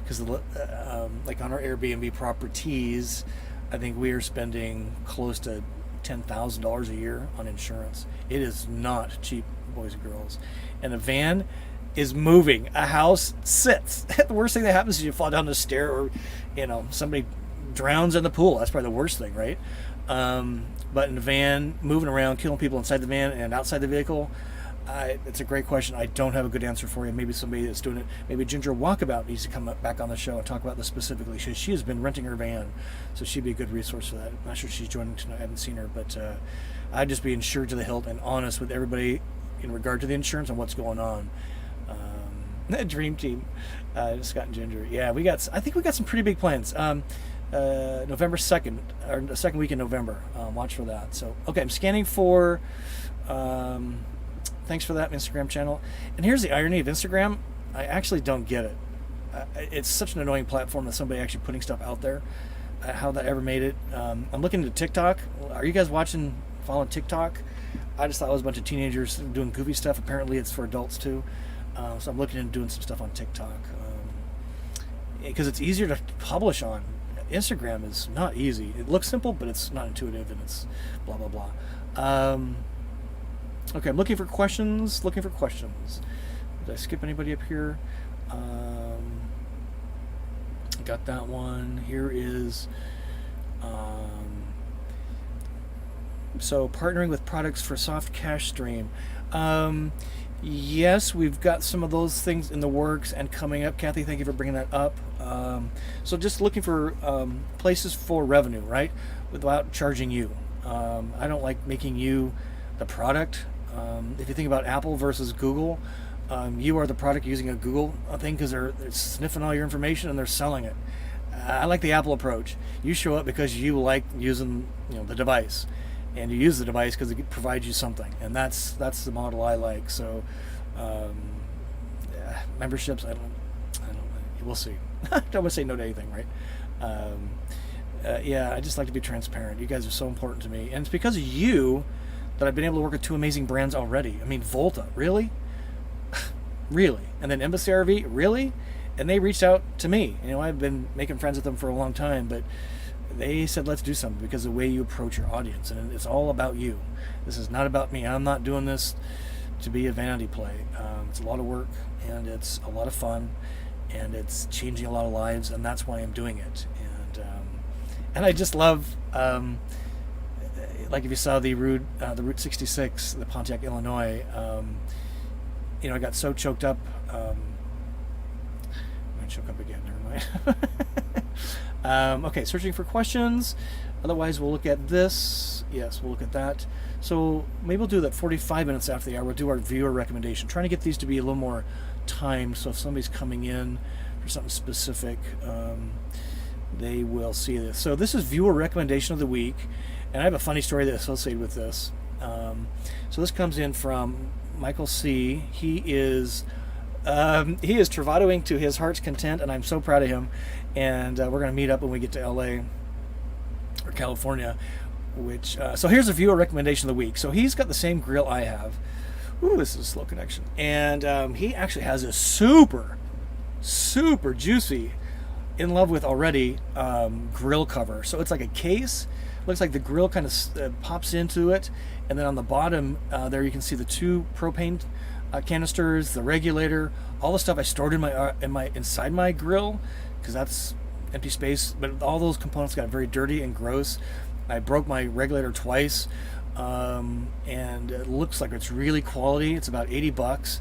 because like on our Airbnb properties, I think we are spending close to $10,000 a year on insurance. It is not cheap, boys and girls. And a van is moving. A house sits. The worst thing that happens is you fall down the stair, or somebody drowns in the pool. That's probably the worst thing, right? But in a van, moving around, killing people inside the van and outside the vehicle, it's a great question. I don't have a good answer for you. Maybe somebody that's doing it, maybe Ginger Walkabout needs to come back on the show and talk about this specifically. She has been renting her van, so she'd be a good resource for that. I'm not sure she's joining tonight. I haven't seen her, but I'd just be insured to the hilt and honest with everybody in regard to the insurance and what's going on. Dream Team, Scott and Ginger. Yeah, I think we got some pretty big plans. November 2nd, or the second week in November. Watch for that. So, okay, I'm scanning for, thanks for that Instagram channel. And here's the irony of Instagram. I actually don't get it. It's such an annoying platform that somebody actually putting stuff out there. How that ever made it. I'm looking at TikTok. Are you guys following TikTok? I just thought it was a bunch of teenagers doing goofy stuff. Apparently it's for adults too. So I'm looking into doing some stuff on TikTok. Because it's easier to publish on. Instagram is not easy. It looks simple, but it's not intuitive, and it's blah, blah, blah. Okay, I'm looking for questions. Did I skip anybody up here? Got that one. Here is... so, partnering with products for soft cash stream. Yes, we've got some of those things in the works and coming up. Kathy, thank you for bringing that up. So just looking for places for revenue, right? Without charging you. I don't like making you the product. If you think about Apple versus Google, you are the product using a Google thing because they're sniffing all your information and they're selling it. I like the Apple approach. You show up because you like using the device. And you use the device because it provides you something, and that's the model I like. So, memberships, I don't. We'll see. I don't want to say no to anything, right? yeah, I just like to be transparent. You guys are so important to me, and it's because of you that I've been able to work with 2 amazing brands already. I mean, Volta, really? Really? And then Embassy RV, really? And they reached out to me. You know, I've been making friends with them for a long time, but they said, let's do something, because of the way you approach your audience, and it's all about you. This is not about me. I'm not doing this to be a vanity play. It's a lot of work, and it's a lot of fun, and it's changing a lot of lives, and that's why I'm doing it. And I just love, like if you saw the Route 66, the Pontiac, Illinois, you know, I got so choked up. I'm going to choke up again, never mind. Okay, searching for questions. Otherwise, we'll look at this. Yes, we'll look at that. So maybe we'll do that 45 minutes after the hour. We'll do our viewer recommendation. Trying to get these to be a little more timed, so if somebody's coming in for something specific, they will see this. So this is viewer recommendation of the week, and I have a funny story that's associated with this. So this comes in from Michael C. He is travadoing to his heart's content, and I'm so proud of him. And we're going to meet up when we get to LA or California. Which so here's a viewer recommendation of the week. So he's got the same grill I have. Ooh, this is a slow connection. And he actually has a super juicy, in love with already, grill cover. So it's like a case. Looks like the grill kind of pops into it, and then on the bottom there you can see the 2 propane canisters, the regulator, all the stuff I stored in my inside my grill, because that's empty space. But all those components got very dirty and gross. I broke my regulator twice, and it looks like it's really quality. It's about $80,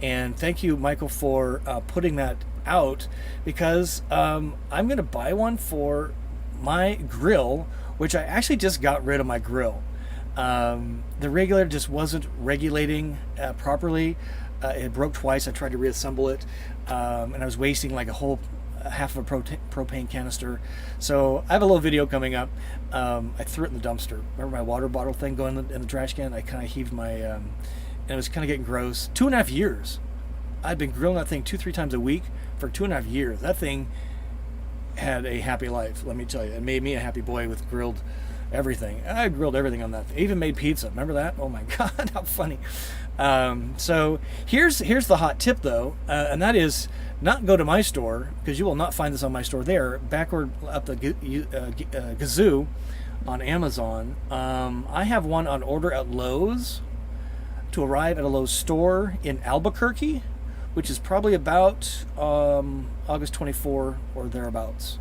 and thank you, Michael, for putting that out, because I'm going to buy one for my grill, which I actually just got rid of my grill. The regulator just wasn't regulating properly. It broke twice. I tried to reassemble it, and I was wasting like a whole half of a propane canister. So I have a little video coming up. I threw it in the dumpster. Remember my water bottle thing going in the trash can? I kind of heaved my, and it was kind of getting gross. 2.5 years. I've been grilling that thing 2-3 times a week for 2.5 years. That thing had a happy life, let me tell you. It made me a happy boy with grilled everything. I grilled everything on that thing. I even made pizza. Remember that? Oh my God, how funny. So here's the hot tip though, and that is not go to my store, because you will not find this on my store. There, backward up the gazoo on Amazon. I have one on order at Lowe's to arrive at a Lowe's store in Albuquerque, which is probably about August 24 or thereabouts.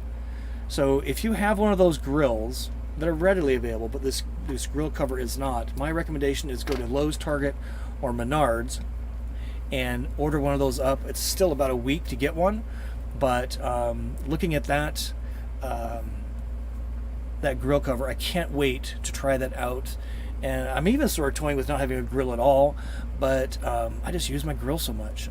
So if you have one of those grills that are readily available, but this grill cover is not, my recommendation is go to Lowe's, Target, or Menards and order one of those up. It's still about a week to get one, but looking at that grill cover, I can't wait to try that out. And I'm even sort of toying with not having a grill at all, but I just use my grill so much.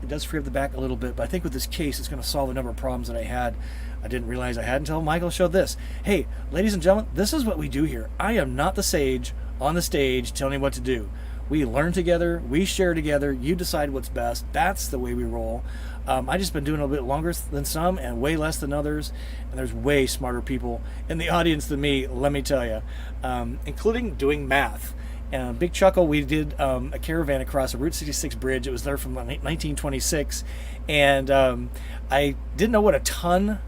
It does free up the back a little bit, but I think with this case, it's going to solve a number of problems that I didn't realize I had until Michael showed this. Hey, ladies and gentlemen, this is what we do here. I am not the sage on the stage telling you what to do. We learn together, we share together, you decide what's best. That's the way we roll. I just been doing a little bit longer than some and way less than others, and there's way smarter people in the audience than me, let me tell you, including doing math. And big chuckle, we did a caravan across a Route 66 bridge. It was there from 1926, and I didn't know what a ton,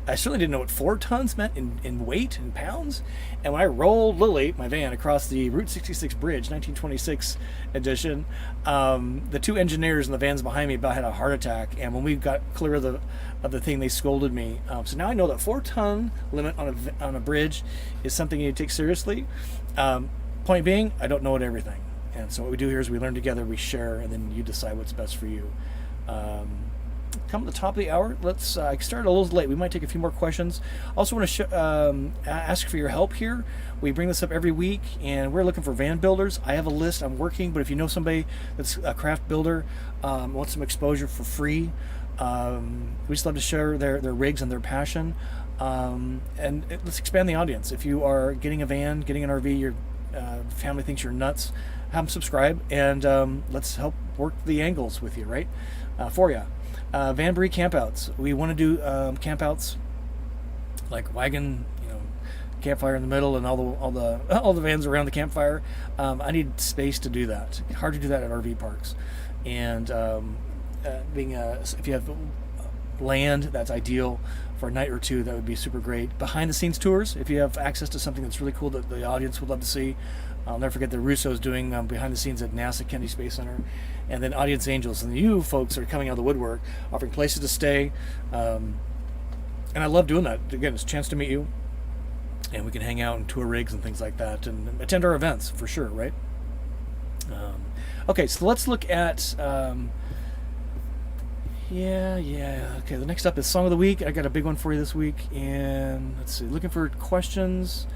I certainly didn't know what 4 tons meant in weight, in pounds. And when I rolled Lily, my van, across the Route 66 bridge, 1926 edition, the 2 engineers in the vans behind me about had a heart attack. And when we got clear of the thing, they scolded me. So now I know that 4-ton limit on a bridge is something you need to take seriously. Point being, I don't know it everything. And so what we do here is we learn together, we share, and then you decide what's best for you. Come to the top of the hour. Let's I started a little late. We might take a few more questions. Also want to ask for your help here. We bring this up every week, and we're looking for van builders. I have a list. I'm working, but if you know somebody that's a craft builder, wants some exposure for free, we just love to share their rigs and their passion. And let's expand the audience. If you are getting a van, getting an RV, your family thinks you're nuts, have them subscribe, and let's help work the angles with you, right? For you. Vanbury campouts. We want to do campouts like wagon, campfire in the middle and all the vans around the campfire. I need space to do that. It's hard to do that at RV parks. And if you have land, that's ideal for a night or two. That would be super great. Behind the scenes tours, if you have access to something that's really cool that the audience would love to see. I'll never forget the Russo's doing behind the scenes at NASA Kennedy Space Center, and then Audience Angels, and you folks are coming out of the woodwork, offering places to stay, and I love doing that. Again, it's a chance to meet you, and we can hang out and tour rigs and things like that, and attend our events for sure, right? Okay, so let's look at okay, the next up is Song of the Week. I got a big one for you this week, and let's see, looking for questions.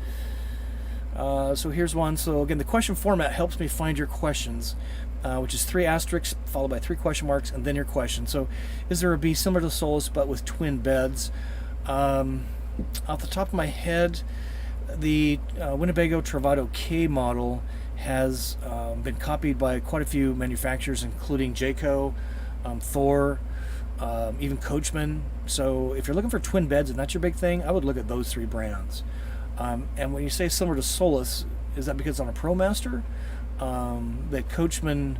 So here's one. So again, the question format helps me find your questions, which is 3 asterisks followed by 3 question marks and then your question. So is there a B similar to Solas but with twin beds? Off the top of my head, the Winnebago Travado K model has been copied by quite a few manufacturers, including Jayco, Thor, even Coachman. So if you're looking for twin beds and that's your big thing, I would look at those 3 brands. And when you say similar to Solas, is that because it's on a ProMaster? The Coachman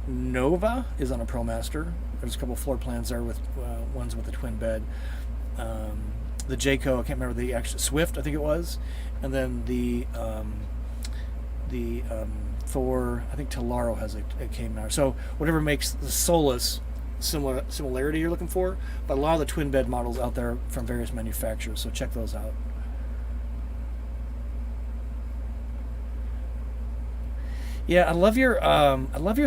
Nova is on a ProMaster. There's a couple floor plans there with ones with a twin bed. The Jayco, I can't remember the actual Swift, I think it was, and then the Thor, I think Talaro has a K-Mount. So whatever makes the Solas similarity you're looking for, but a lot of the twin bed models out there from various manufacturers. So check those out. Yeah, I love your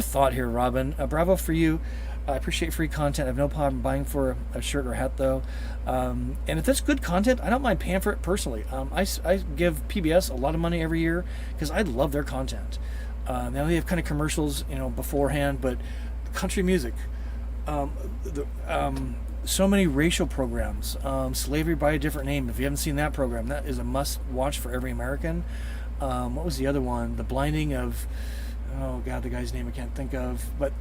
thought here, Robin. Bravo for you. I appreciate free content. I have no problem buying for a shirt or hat, though. And if it's good content, I don't mind paying for it personally. I give PBS a lot of money every year because I love their content. Now they have kind of commercials, beforehand, but country music, so many racial programs, Slavery by a Different Name. If you haven't seen that program, that is a must-watch for every American. What was the other one? The Blinding of, oh God, the guy's name I can't think of. But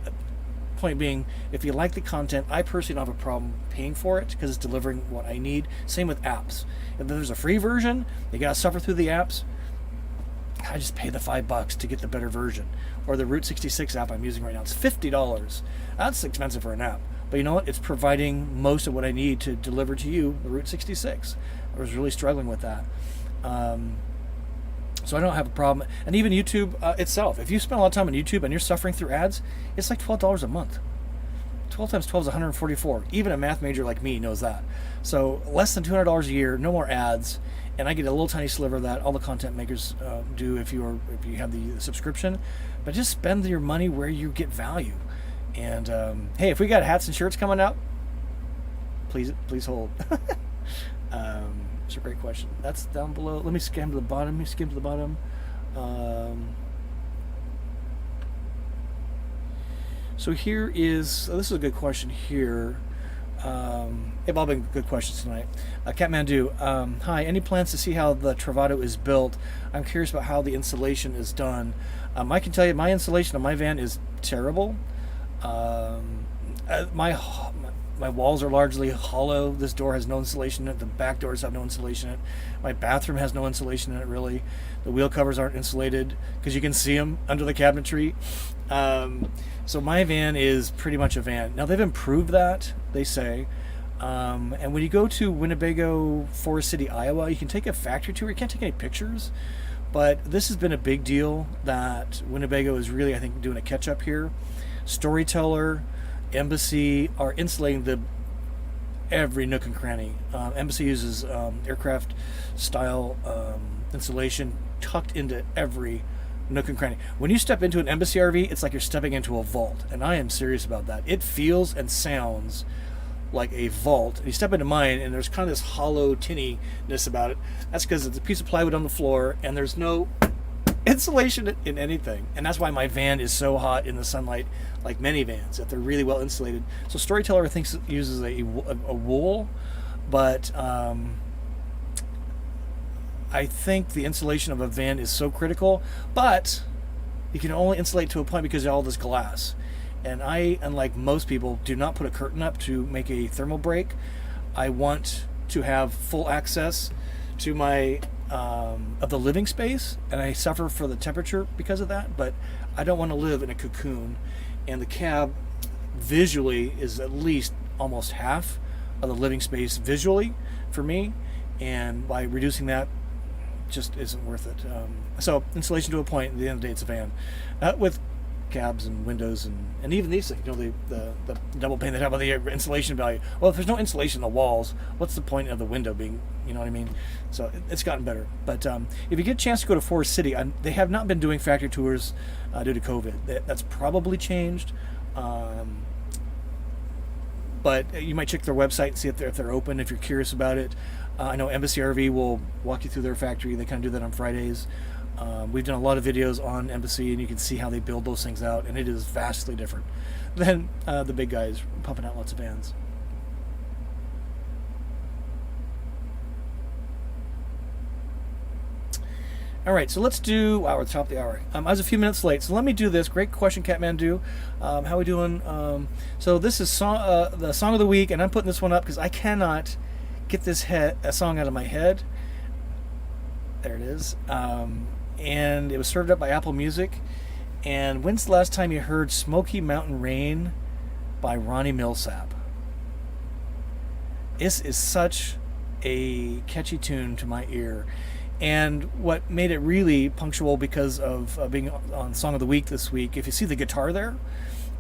point being, if you like the content, I personally don't have a problem paying for it because it's delivering what I need. Same with apps. If there's a free version, you gotta suffer through the apps. I just pay the $5 to get the better version. Or the Route 66 app I'm using right now. It's $50. That's expensive for an app. But you know what? It's providing most of what I need to deliver to you the Route 66. I was really struggling with that. So I don't have a problem. And even YouTube itself, if you spend a lot of time on YouTube and you're suffering through ads, it's like $12 a month. 12 times 12 is $144. Even a math major like me knows that. So less than $200 a year, no more ads, and I get a little tiny sliver of that. All the content makers do if you have the subscription. But just spend your money where you get value. And hey, if we got hats and shirts coming out, please hold. It's a great question. That's down below. Let me skim to the bottom. So here is, this is a good question here. They've all been good questions tonight. Catmandu, hi, any plans to see how the Travado is built? I'm curious about how the installation is done. I can tell you my installation on my van is terrible. My walls are largely hollow. This door has no insulation in it. The back doors have no insulation in it. My bathroom has no insulation in it, really. The wheel covers aren't insulated because you can see them under the cabinetry. So my van is pretty much a van. Now, they've improved that, they say. And when you go to Winnebago, Forest City, Iowa, you can take a factory tour. You can't take any pictures. But this has been a big deal that Winnebago is really, I think, doing a catch-up here. Storyteller, Embassy are insulating every nook and cranny. Embassy uses aircraft style insulation tucked into every nook and cranny. When you step into an Embassy RV, it's like you're stepping into a vault, and I am serious about that. It feels and sounds like a vault. And you step into mine, and there's kind of this hollow tinniness about it. That's because it's a piece of plywood on the floor, and there's no insulation in anything. And that's why my van is so hot in the sunlight, like many vans, that they're really well insulated. So Storyteller thinks it uses a wool, but I think the insulation of a van is so critical, but you can only insulate to a point because of all this glass. And I, unlike most people, do not put a curtain up to make a thermal break. I want to have full access to my of the living space, and I suffer for the temperature because of that, but I don't want to live in a cocoon, and the cab visually is at least almost half of the living space visually for me, and by reducing that just isn't worth it. So insulation to a point, at the end of the day it's a van with cabs and windows and even these things, the double pane that have on the insulation value. Well, if there's no insulation in the walls, what's the point of the window being, you know what I mean? So it's gotten better. But if you get a chance to go to Forest City, they have not been doing factory tours due to COVID. That's probably changed. But you might check their website and see if they're open if you're curious about it. I know Embassy RV will walk you through their factory. They kind of do that on Fridays. We've done a lot of videos on Embassy, and you can see how they build those things out, and it is vastly different than the big guys pumping out lots of vans. All right, so let's do, wow, we're at the top of the hour. I was a few minutes late, so let me do this. Great question, Catmandu. How we doing? So this is the song of the week, and I'm putting this one up because I cannot get this song out of my head. There it is. And it was served up by Apple Music. And when's the last time you heard Smoky Mountain Rain by Ronnie Millsap? This is such a catchy tune to my ear. And what made it really punctual because of being on Song of the Week this week, if you see the guitar there.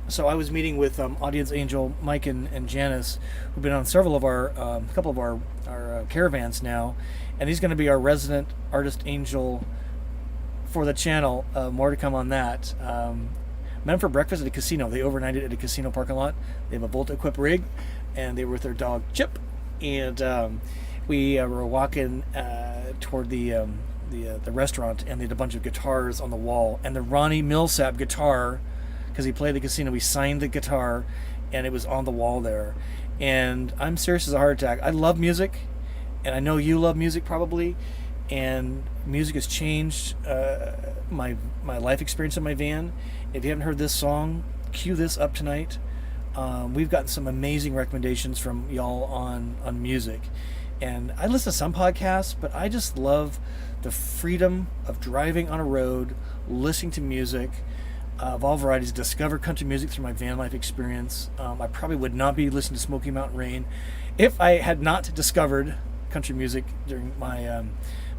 So I was meeting with Audience Angel Mike and Janice, who've been on several of our, couple of our caravans now, and he's going to be our resident artist angel for the channel. More to come on that. Met him for breakfast at a casino. They overnighted at a casino parking lot. They have a Volta-equipped rig, and they were with their dog Chip, and we were walking toward the restaurant, and they had a bunch of guitars on the wall, and the Ronnie Millsap guitar, because he played the casino, we signed the guitar, and it was on the wall there. And I'm serious as a heart attack. I love music, and I know you love music probably, and music has changed my life experience in my van. If you haven't heard this song, cue this up tonight. We've gotten some amazing recommendations from y'all on music. And I listen to some podcasts, but I just love the freedom of driving on a road, listening to music of all varieties, discover country music through my van life experience. I probably would not be listening to Smoky Mountain Rain if I had not discovered country music during my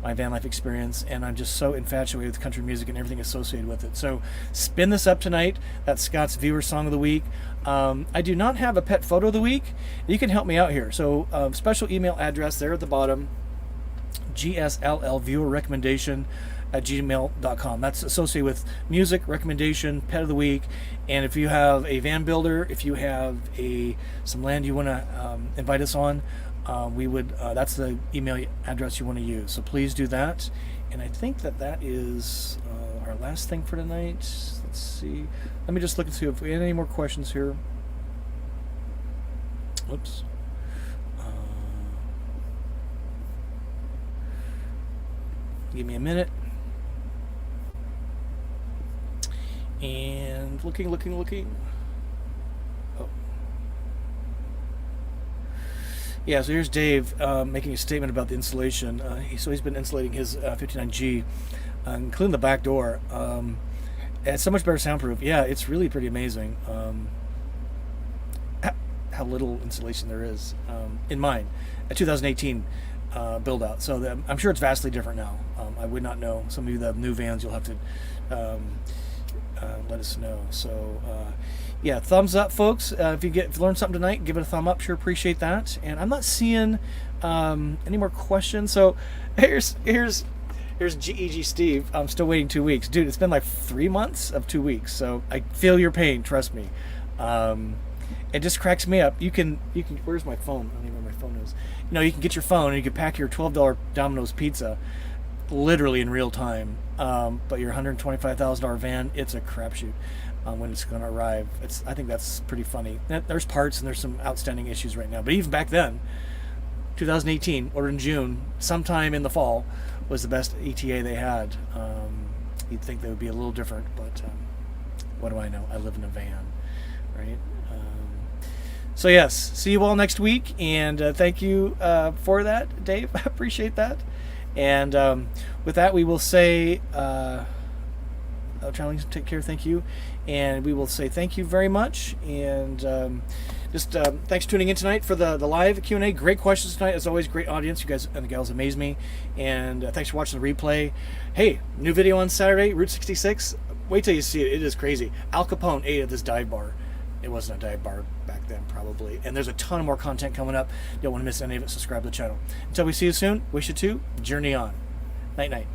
my van life experience, and I'm just so infatuated with country music and everything associated with it. So spin this up tonight. That's Scott's viewer song of the week. I do not have a pet photo of the week. You can help me out here. So special email address there at the bottom, GSLL viewer recommendation at gmail.com. That's associated with music recommendation, pet of the week, and if you have a van builder, if you have some land you want to invite us on, we would that's the email address you want to use. So please do that. And I think that is our last thing for tonight. Let's see. Let me just look and see if we have any more questions here. Whoops. Give me a minute. And looking. Oh. Yeah, so here's Dave making a statement about the insulation. So he's been insulating his 59G, including the back door. It's so much better soundproof. Yeah, it's really pretty amazing how little insulation there is in mine. A 2018 build out. So I'm sure it's vastly different now. I would not know. Some of you that have new vans, you'll have to let us know. So yeah, thumbs up, folks. If you learned something tonight, give it a thumb up. Sure appreciate that. And I'm not seeing any more questions. So here's GEG Steve. I'm still waiting 2 weeks, dude. It's been like 3 months of 2 weeks. So I feel your pain. Trust me. It just cracks me up. You can. Where's my phone? I don't even know where my phone is. You can get your phone and you can pack your $12 Domino's pizza, literally in real time. But your $125,000 van, it's a crapshoot when it's going to arrive. I think that's pretty funny. There's parts and there's some outstanding issues right now. But even back then, 2018, ordered in June, sometime in the fall, was the best ETA they had. You'd think they would be a little different, but what do I know? I live in a van, right? So yes, see you all next week, and thank you for that, Dave. I appreciate that. And with that, we will say, Charlie, take care. Thank you, and we will say thank you very much. And just thanks for tuning in tonight for the live Q&A. Great questions tonight, as always. Great audience. You guys and the gals amaze me. And thanks for watching the replay. Hey, new video on Saturday, Route 66. Wait till you see it. It is crazy. Al Capone ate at this dive bar. It wasn't a dive bar back then, probably. And there's a ton more content coming up. You don't want to miss any of it. Subscribe to the channel. Until we see you soon, wish you to journey on. Night, night.